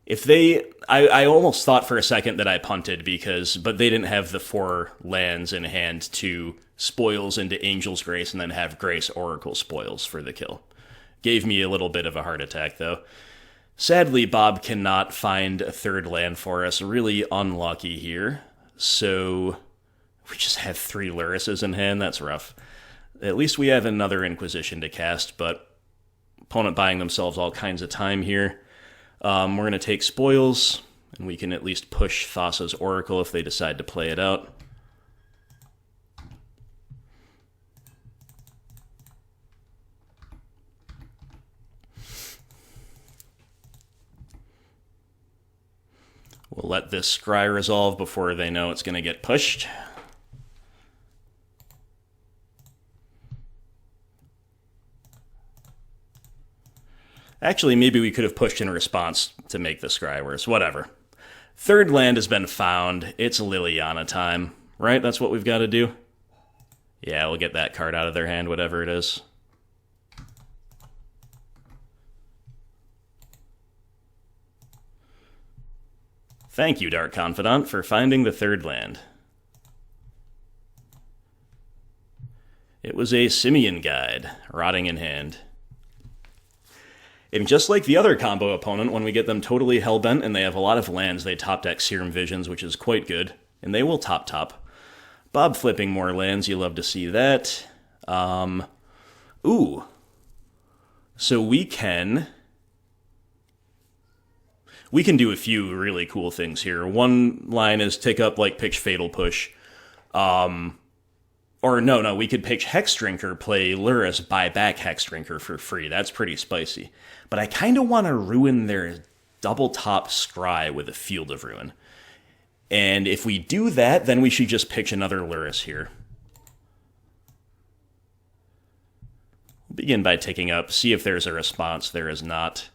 If they... I almost thought for a second that I punted but they didn't have the 4 lands in hand to Spoils into Angel's Grace and then have Grace Oracle Spoils for the kill. Gave me a little bit of a heart attack, though. Sadly, Bob cannot find a third land for us. Really unlucky here. So we just have 3 Lurruses in hand. That's rough. At least we have another Inquisition to cast, but opponent buying themselves all kinds of time here. We're going to take Spoils, and we can at least push Thassa's Oracle if they decide to play it out. We'll let this scry resolve before they know it's going to get pushed. Actually, maybe we could have pushed in response to make the scry worse. Whatever. Third land has been found. It's Liliana time, right? That's what we've got to do? Yeah, we'll get that card out of their hand, whatever it is. Thank you, Dark Confidant, for finding the third land. It was a Simian Guide, rotting in hand. And just like the other combo opponent, when we get them totally hellbent and they have a lot of lands, they top deck Serum Visions, which is quite good. And they will top. Bob flipping more lands, you love to see that. Ooh. So we can do a few really cool things here. One line is take up, like, pitch Fatal Push. Or no, we could pitch Hexdrinker, play Lurrus, buy back Hexdrinker for free. That's pretty spicy. But I kind of want to ruin their double top scry with a Field of Ruin. And if we do that, then we should just pitch another Lurrus here. We'll begin by taking up, see if there's a response. There is not.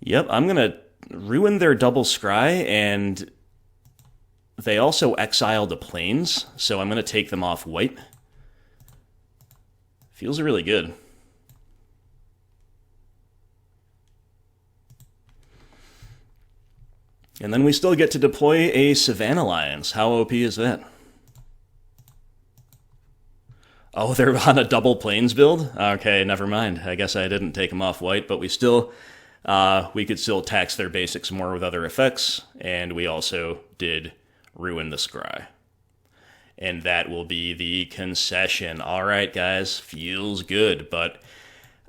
Yep, I'm going to ruin their double scry, and they also exiled the plains, so I'm going to take them off white. Feels really good. And then we still get to deploy a Savannah Lions. How OP is that? Oh, they're on a double plains build? Okay, never mind. I guess I didn't take them off white, but we could still tax their basics more with other effects, and we also did ruin the scry. And that will be the concession. All right, guys, feels good, but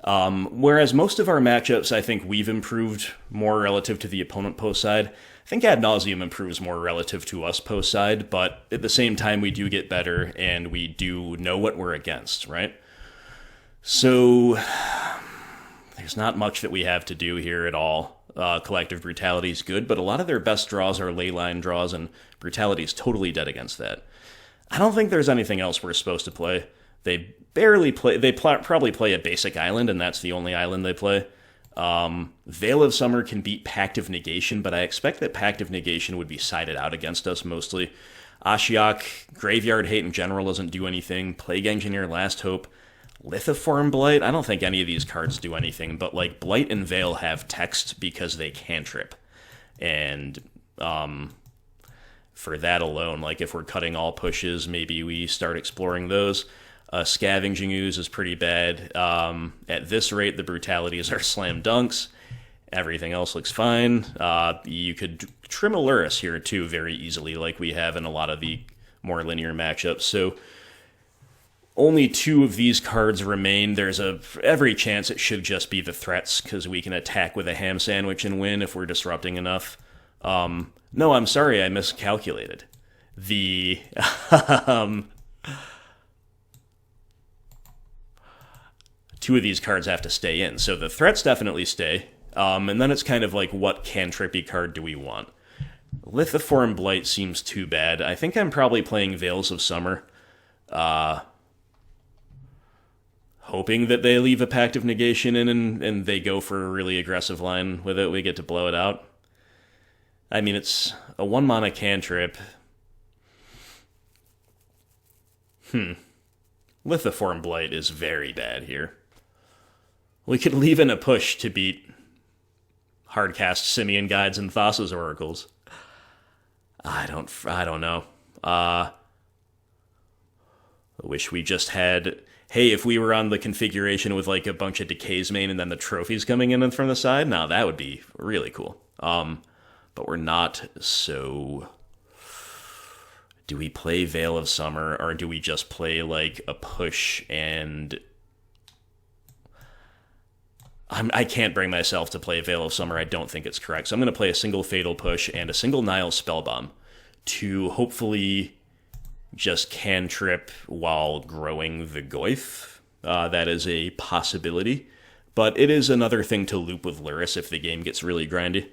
Whereas most of our matchups, I think we've improved more relative to the opponent post side. I think Ad Nauseam improves more relative to us post side, but at the same time, we do get better, and we do know what we're against, right? So there's not much that we have to do here at all. Collective Brutality is good, but a lot of their best draws are leyline draws, and Brutality is totally dead against that. I don't think there's anything else we're supposed to play. They barely play. They probably play a basic island, and that's the only island they play. Veil of Summer can beat Pact of Negation, but I expect that Pact of Negation would be sided out against us mostly. Ashiok, Graveyard Hate in general doesn't do anything. Plague Engineer, Last Hope. Lithoform Blight, I don't think any of these cards do anything, but like Blight and Veil have text because they cantrip. And for that alone, like if we're cutting all pushes, maybe we start exploring those. Scavenging Ooze is pretty bad. At this rate, the Brutalities are slam dunks. Everything else looks fine. You could trim a Lurrus here too very easily, like we have in a lot of the more linear matchups. So only 2 of these cards remain. There's every chance it should just be the threats, because we can attack with a ham sandwich and win if we're disrupting enough. No, I'm sorry, I miscalculated. The 2 of these cards have to stay in. So the threats definitely stay. And then it's kind of like, what cantrippy card do we want? Lithoform Blight seems too bad. I think I'm probably playing Veils of Summer. Hoping that they leave a Pact of Negation in and they go for a really aggressive line with it. We get to blow it out. I mean, it's a 1-mana cantrip. Lithoform Blight is very bad here. We could leave in a push to beat hardcast Simian Guides and Thassa's Oracles. I don't know. I wish we just had... Hey, if we were on the configuration with like a bunch of Decays main and then the trophies coming in from the side, now that would be really cool. But we're not, so... Do we play Veil of Summer, or do we just play like a push and... I can't bring myself to play Veil of Summer. I don't think it's correct. So I'm going to play a single Fatal Push and a single Nihil Spellbomb to hopefully just cantrip while growing the Goyf. That is a possibility. But it is another thing to loop with Lurrus if the game gets really grindy.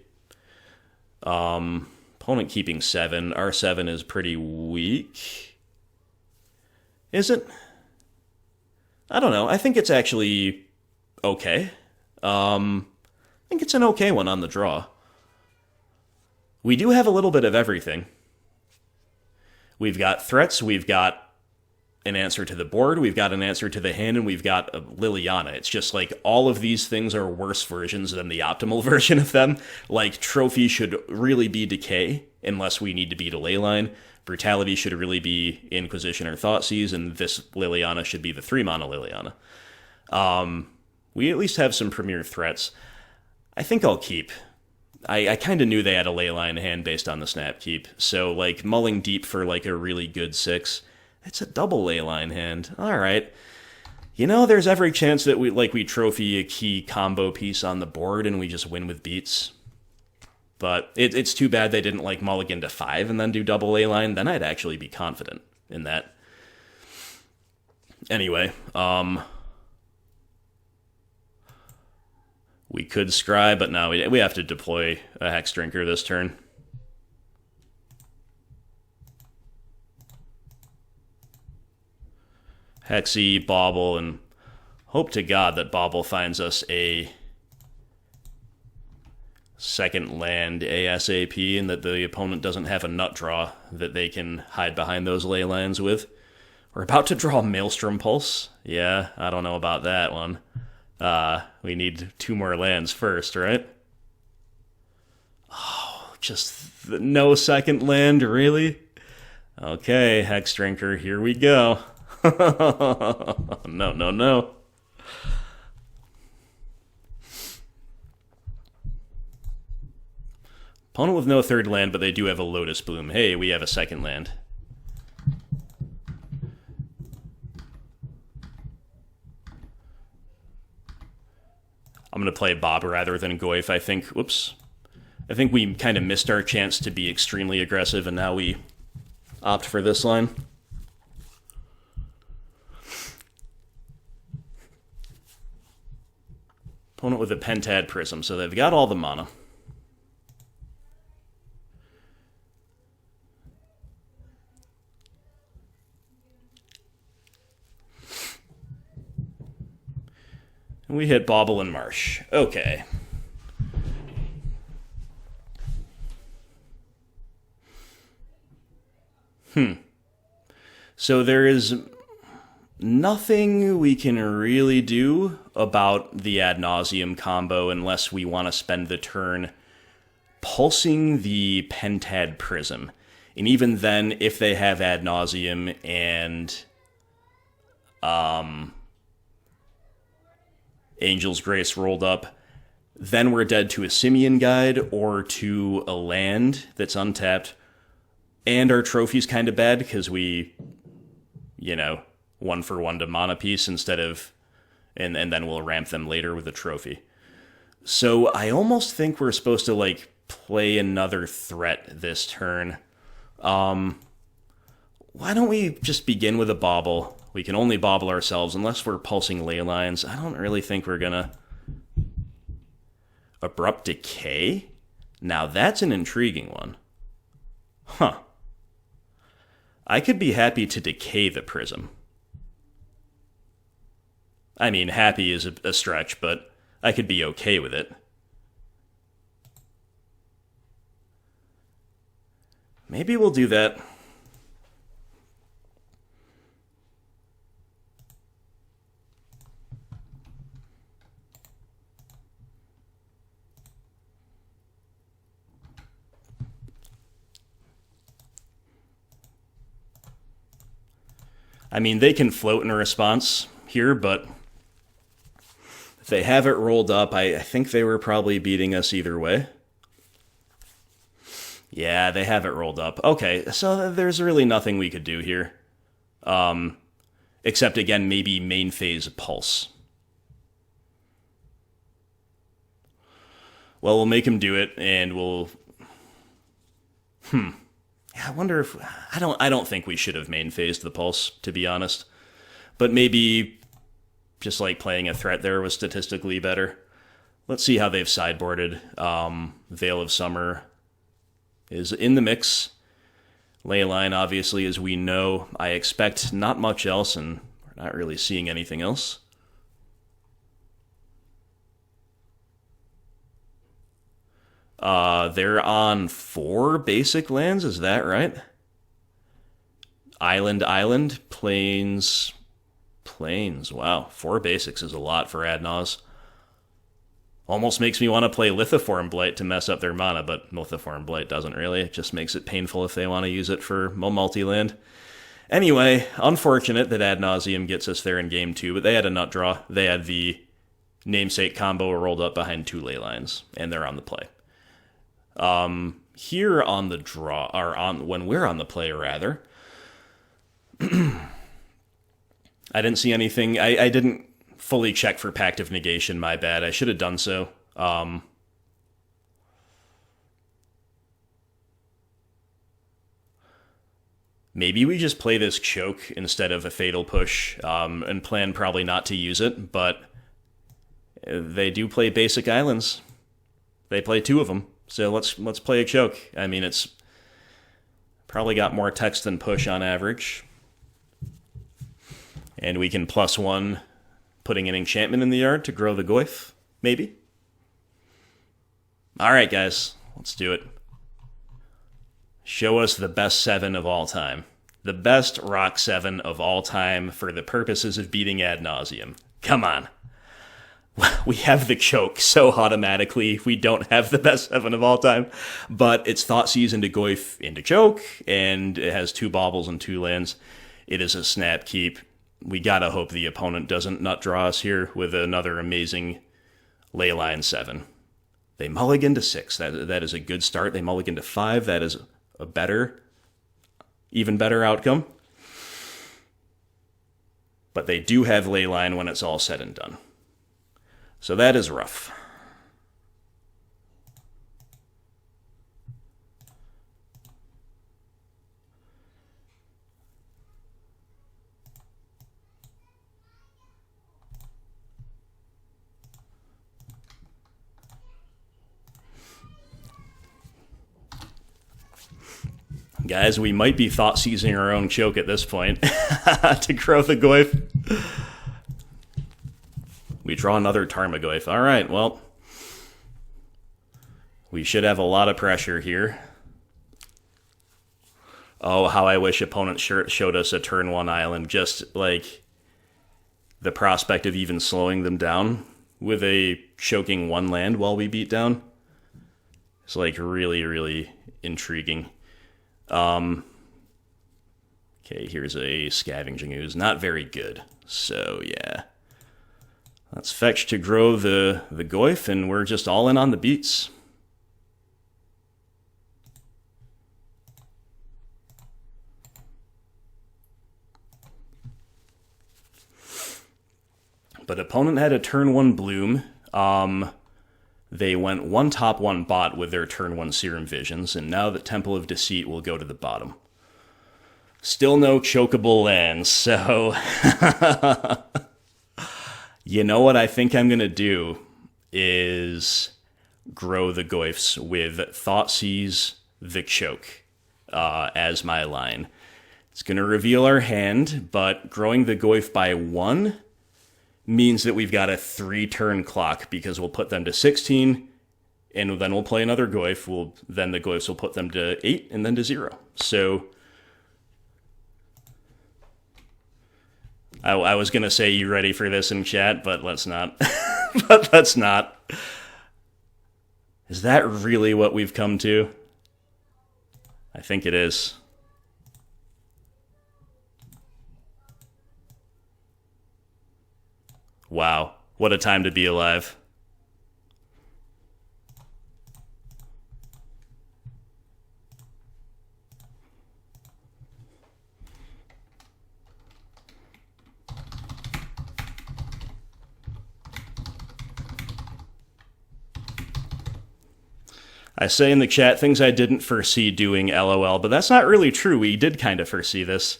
Opponent keeping 7. Our 7 is pretty weak. Is it? I don't know. I think it's actually okay. I think it's an okay one on the draw. We do have a little bit of everything. We've got threats, we've got an answer to the board, we've got an answer to the hand, and we've got a Liliana. It's just like all of these things are worse versions than the optimal version of them. Like, Trophy should really be Decay, unless we need to beat a Leyline. Brutality should really be Inquisition or Thoughtseize, and this Liliana should be the 3-mana Liliana. We at least have some premier threats. I think I'll keep. I kind of knew they had a Leyline hand based on the Snap Keep, so, like, mulling deep for, like, a really good 6, it's a double Leyline hand. Alright. You know, there's every chance that we trophy a key combo piece on the board and we just win with beats. But it's too bad they didn't, like, mulligan to 5 and then do double Leyline. Then I'd actually be confident in that. Anyway, we could scry, but now we have to deploy a Hexdrinker this turn. Hexy, Bauble, and hope to God that Bauble finds us a second land ASAP and that the opponent doesn't have a nut draw that they can hide behind those ley lands with. We're about to draw Maelstrom Pulse. Yeah, I don't know about that one. We need 2 more lands first, right? Oh, just no second land, really? Okay, Hexdrinker, here we go. No. Opponent with no third land, but they do have a Lotus Bloom. Hey, we have a second land. I'm going to play Bob rather than Goyf. I think we kind of missed our chance to be extremely aggressive, and now we opt for this line. Opponent with a Pentad Prism, so they've got all the mana. And we hit Bauble and Marsh. Okay. So there is nothing we can really do about the Ad Nauseam combo unless we want to spend the turn pulsing the Pentad Prism. And even then, if they have Ad Nauseam and Angel's Grace rolled up, then we're dead to a Simian Guide or to a land that's untapped. And our trophy's kind of bad because we, 1-for-1 to mana piece instead of, and then we'll ramp them later with a trophy. So I almost think we're supposed to, play another threat this turn. Why don't we just begin with a Bauble? We can only Bauble ourselves unless we're pulsing ley lines. I don't really think we're gonna... Abrupt Decay? Now that's an intriguing one. Huh. I could be happy to decay the Prism. I mean, happy is a stretch, but I could be okay with it. Maybe we'll do that. I mean, they can float in a response here, but if they have it rolled up, I think they were probably beating us either way. Yeah, they have it rolled up. Okay, so there's really nothing we could do here. Except, again, maybe main phase Pulse. Well, we'll make him do it, and we'll... I wonder if... I don't think we should have main phased the Pulse, to be honest. But maybe just playing a threat there was statistically better. Let's see how they've sideboarded. Veil of Summer is in the mix. Leyline, obviously, as we know. I expect not much else, and we're not really seeing anything else. They're on 4 basic lands, is that right? Island, Plains. Wow, 4 basics is a lot for Ad Naus. Almost makes me want to play Lithoform Blight to mess up their mana, but Lithoform Blight doesn't really. It just makes it painful if they want to use it for multi-land. Anyway, unfortunate that Ad Nauseam gets us there in game 2, but they had a nut draw. They had the namesake combo rolled up behind 2 ley lines, and they're on the play. Here on the draw, or when we're on the play, rather, I didn't see anything. I didn't fully check for Pact of Negation, my bad. I should have done so. Maybe we just play this choke instead of a Fatal Push, and plan probably not to use it, but they do play basic islands. They play 2 of them. So let's play a choke. I mean, it's probably got more text than push on average. And we can +1 putting an enchantment in the yard to grow the Goyf, maybe. Alright, guys, let's do it. Show us the best 7 of all time. The best Rock 7 of all time for the purposes of beating Ad Nauseam. Come on. We have the choke, so automatically we don't have the best 7 of all time. But it's Thoughtseize into Goyf into choke, and it has 2 baubles and 2 lands. It is a snap keep. We gotta hope the opponent doesn't nut draw us here with another amazing Leyline 7. They mulligan to 6. That is a good start. They mulligan to 5. That is a even better outcome. But they do have Leyline when it's all said and done. So that is rough. Guys, we might be Thoughtseizing our own choke at this point to grow the Goyf. We draw another Tarmogoyf. All right, well, we should have a lot of pressure here. Oh, how I wish opponents showed us a turn 1 island. Just, like, the prospect of even slowing them down with a choking 1 land while we beat down. It's, like, really, really intriguing. Okay, here's a Scavenging Ooze. Not very good. So, yeah. Let's fetch to grow the Goyf, and we're just all in on the beats. But opponent had a turn 1 Bloom. They went 1 top 1 bot with their turn 1 Serum Visions, and now the Temple of Deceit will go to the bottom. Still no chokeable lands, so... You know what I think I'm going to do is grow the Goyfs with Thoughtseize the Choke as my line. It's going to reveal our hand, but growing the Goyf by 1 means that we've got a 3-turn clock, because we'll put them to 16, and then we'll play another Goyf. Then the Goyfs will put them to 8, and then to 0. So I was going to say, you ready for this in chat, but let's not. But let's not. Is that really what we've come to? I think it is. Wow, what a time to be alive. I say in the chat things I didn't foresee doing, LOL, but that's not really true. We did kind of foresee this.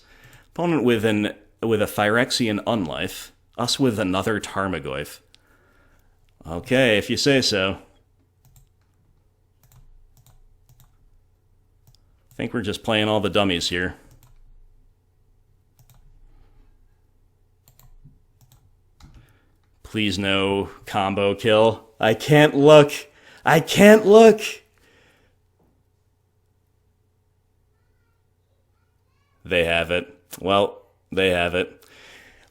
Opponent with a Phyrexian Unlife. Us with another Tarmogoyf. Okay, if you say so. I think we're just playing all the dummies here. Please no combo kill. I can't look. I can't look. They have it. Well, they have it.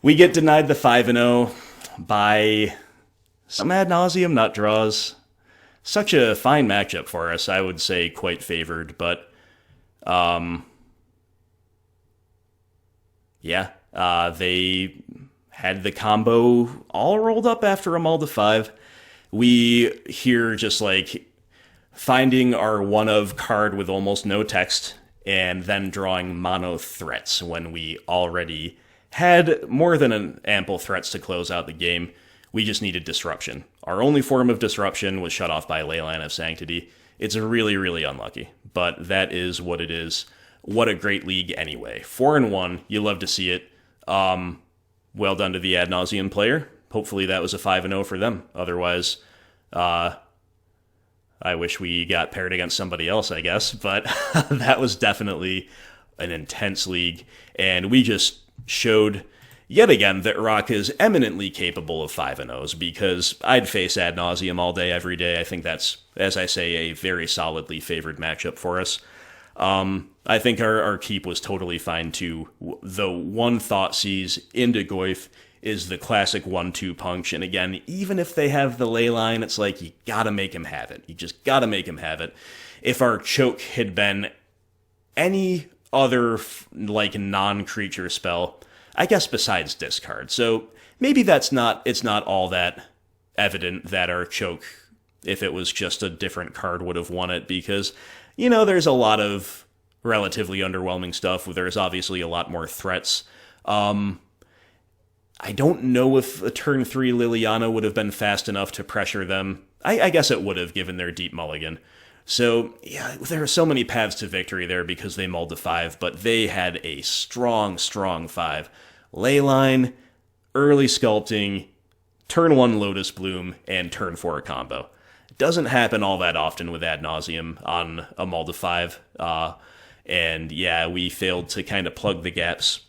We get denied the 5-0 by some ad nauseam nut draws. Such a fine matchup for us. I would say quite favored, but yeah, they had the combo all rolled up after a Mull to 5. We here just like finding our one-of card with almost no text and then drawing mono threats when we already had more than an ample threats to close out the game. We just needed disruption. Our only form of disruption was shut off by Leyline of Sanctity. It's really, really unlucky, but that is what it is. What a great league anyway. 4-1, you love to see it. Well done to the ad nauseam player. Hopefully that was a 5-0 for them. Otherwise, I wish we got paired against somebody else, I guess. But that was definitely an intense league, and we just showed yet again that Rock is eminently capable of 5-0s, because I'd face ad nauseam all day, every day. I think that's, as I say, a very solidly favored matchup for us. I think our keep was totally fine too. The one Thoughtseize into Goyf is the classic 1-2 punch, and again, even if they have the ley line, it's like, you gotta make him have it. You just gotta make him have it. If our choke had been any other, like, non-creature spell, I guess besides discard, so maybe it's not all that evident that our choke, if it was just a different card, would have won it, because, you know, there's a lot of relatively underwhelming stuff. There's obviously a lot more threats. I don't know if a turn 3 Liliana would have been fast enough to pressure them. I guess it would have, given their deep mulligan. So, yeah, there are so many paths to victory there because they mulled to 5, but they had a strong 5. Leyline, early sculpting, turn 1 Lotus Bloom, and turn 4 combo. It doesn't happen all that often with Ad Nauseam on a mull to 5. And yeah, we failed to kind of plug the gaps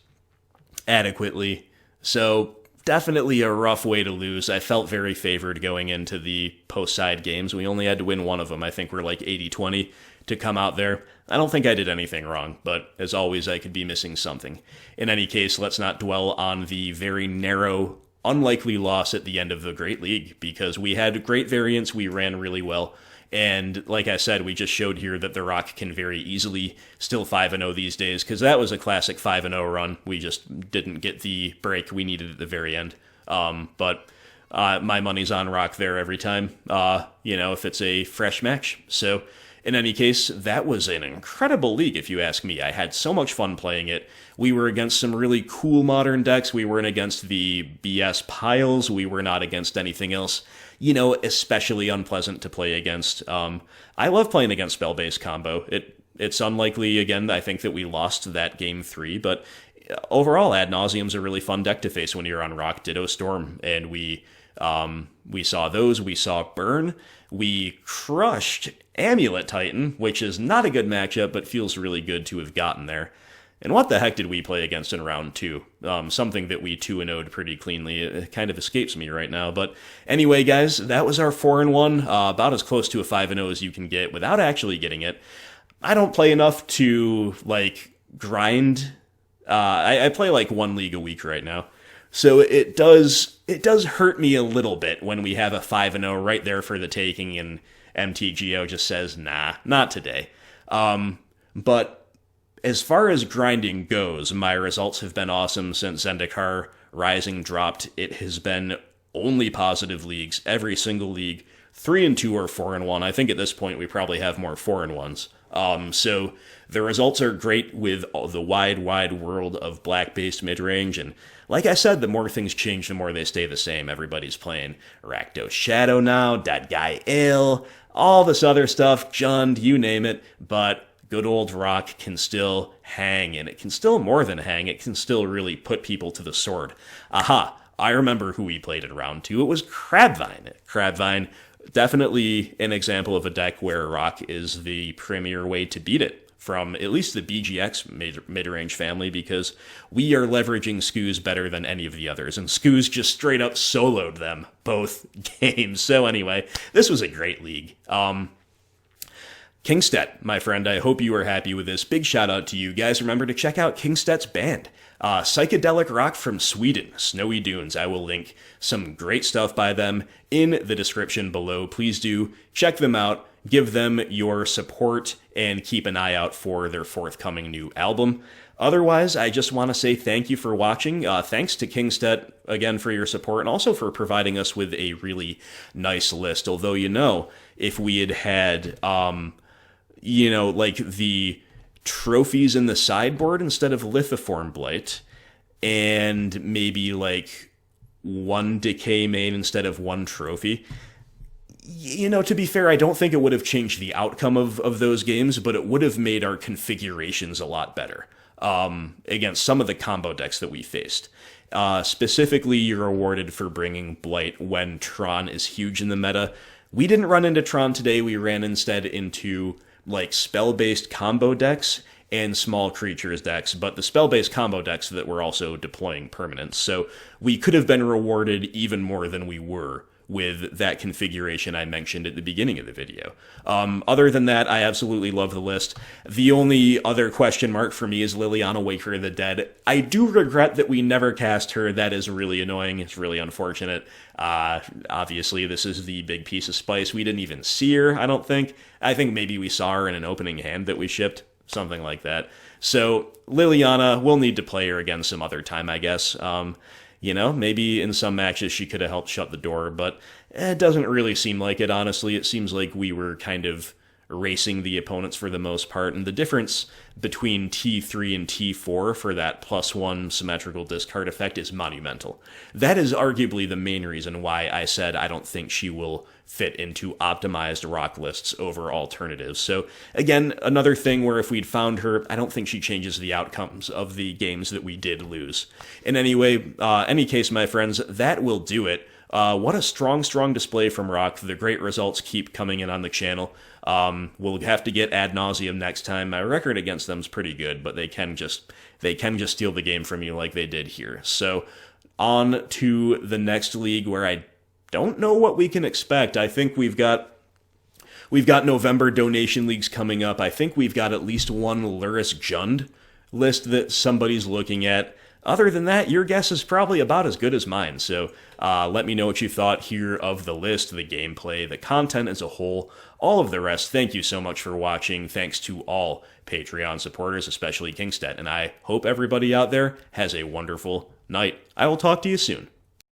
adequately. So definitely a rough way to lose. I felt very favored going into the post-side games. We only had to win one of them. I think we're like 80-20 to come out there. I don't think I did anything wrong, but as always, I could be missing something. In any case, let's not dwell on the very narrow, unlikely loss at the end of the Great League, because we had great variance, we ran really well. And like I said, we just showed here that the Rock can very easily still 5-0 these days, because that was a classic 5-0 run. We just didn't get the break we needed at the very end. But my money's on Rock there every time, if it's a fresh match. So in any case, that was an incredible league, if you ask me. I had so much fun playing it. We were against some really cool modern decks. We weren't against the BS piles. We were not against anything else, especially unpleasant to play against. I love playing against spell-based combo. It's unlikely, again, I think that we lost that game 3, but overall, Ad Nauseam's a really fun deck to face when you're on Rock. Ditto Storm, and we saw those. We saw Burn. We crushed Amulet Titan, which is not a good matchup, but feels really good to have gotten there. And what the heck did we play against in round 2? Something that we 2-0'd pretty cleanly. It kind of escapes me right now. But anyway, guys, that was our 4-1. About as close to a 5-0 as you can get without actually getting it. I don't play enough to, grind. I play, 1 league a week right now. So it does hurt me a little bit when we have a 5-0 right there for the taking, and MTGO just says, nah, not today. But as far as grinding goes, my results have been awesome since Zendikar Rising dropped. It has been only positive leagues, every single league. 3-2 or 4-1. I think at this point we probably have more 4-1s. So the results are great with the wide world of black-based mid-range, and like I said, the more things change, the more they stay the same. Everybody's playing Rakdos Shadow now, That Guy Ill, all this other stuff, Jund, you name it, but good old Rock can still hang, and it can still more than hang, it can still really put people to the sword. Aha, I remember who we played in round 2, it was Crabvine. Crabvine, definitely an example of a deck where Rock is the premier way to beat it, from at least the BGX mid-range family, because we are leveraging Skoos better than any of the others, and Skoos just straight up soloed them both games. So anyway, this was a great league. Kingstedt, my friend, I hope you are happy with this. Big shout out to you guys. Remember to check out Kingstedt's band. Psychedelic rock from Sweden, Snowy Dunes. I will link some great stuff by them in the description below. Please do check them out, give them your support, and keep an eye out for their forthcoming new album. Otherwise, I just want to say thank you for watching. Thanks to Kingstedt, again, for your support, and also for providing us with a really nice list. Although, if we had the trophies in the sideboard instead of Lithoform Blight, and maybe one Decay main instead of one trophy. To be fair, I don't think it would have changed the outcome of those games, but it would have made our configurations a lot better against some of the combo decks that we faced. Specifically, you're awarded for bringing Blight when Tron is huge in the meta. We didn't run into Tron today, we ran instead into spell-based combo decks and small creatures decks, but the spell-based combo decks that were also deploying permanents. So we could have been rewarded even more than we were with that configuration I mentioned at the beginning of the video. Other than that, I absolutely love the list. The only other question mark for me is Liliana Waker of the Dead. I do regret that we never cast her. That is really annoying. It's really unfortunate. Obviously, this is the big piece of spice. We didn't even see her, I don't think. I think maybe we saw her in an opening hand that we shipped, something like that. So Liliana, we'll need to play her again some other time, I guess. Maybe in some matches she could have helped shut the door, but it doesn't really seem like it, honestly. It seems like we were kind of racing the opponents for the most part, and the difference between T3 and T4 for that +1 symmetrical discard effect is monumental. That is arguably the main reason why I said I don't think she will fit into optimized rock lists over alternatives. So again, another thing where if we'd found her, I don't think she changes the outcomes of the games that we did lose. In any case, my friends, that will do it. What a strong display from Rock. The great results keep coming in on the channel. We'll have to get Ad Nauseam next time. My record against them is pretty good, but they can just steal the game from you like they did here. So on to the next league where I don't know what we can expect. I think we've got November donation leagues coming up. I think we've got at least one Lurrus Jund list that somebody's looking at. Other than that, your guess is probably about as good as mine. So let me know what you thought here of the list, the gameplay, the content as a whole, all of the rest. Thank you so much for watching. Thanks to all Patreon supporters, especially Kingstead. And I hope everybody out there has a wonderful night. I will talk to you soon.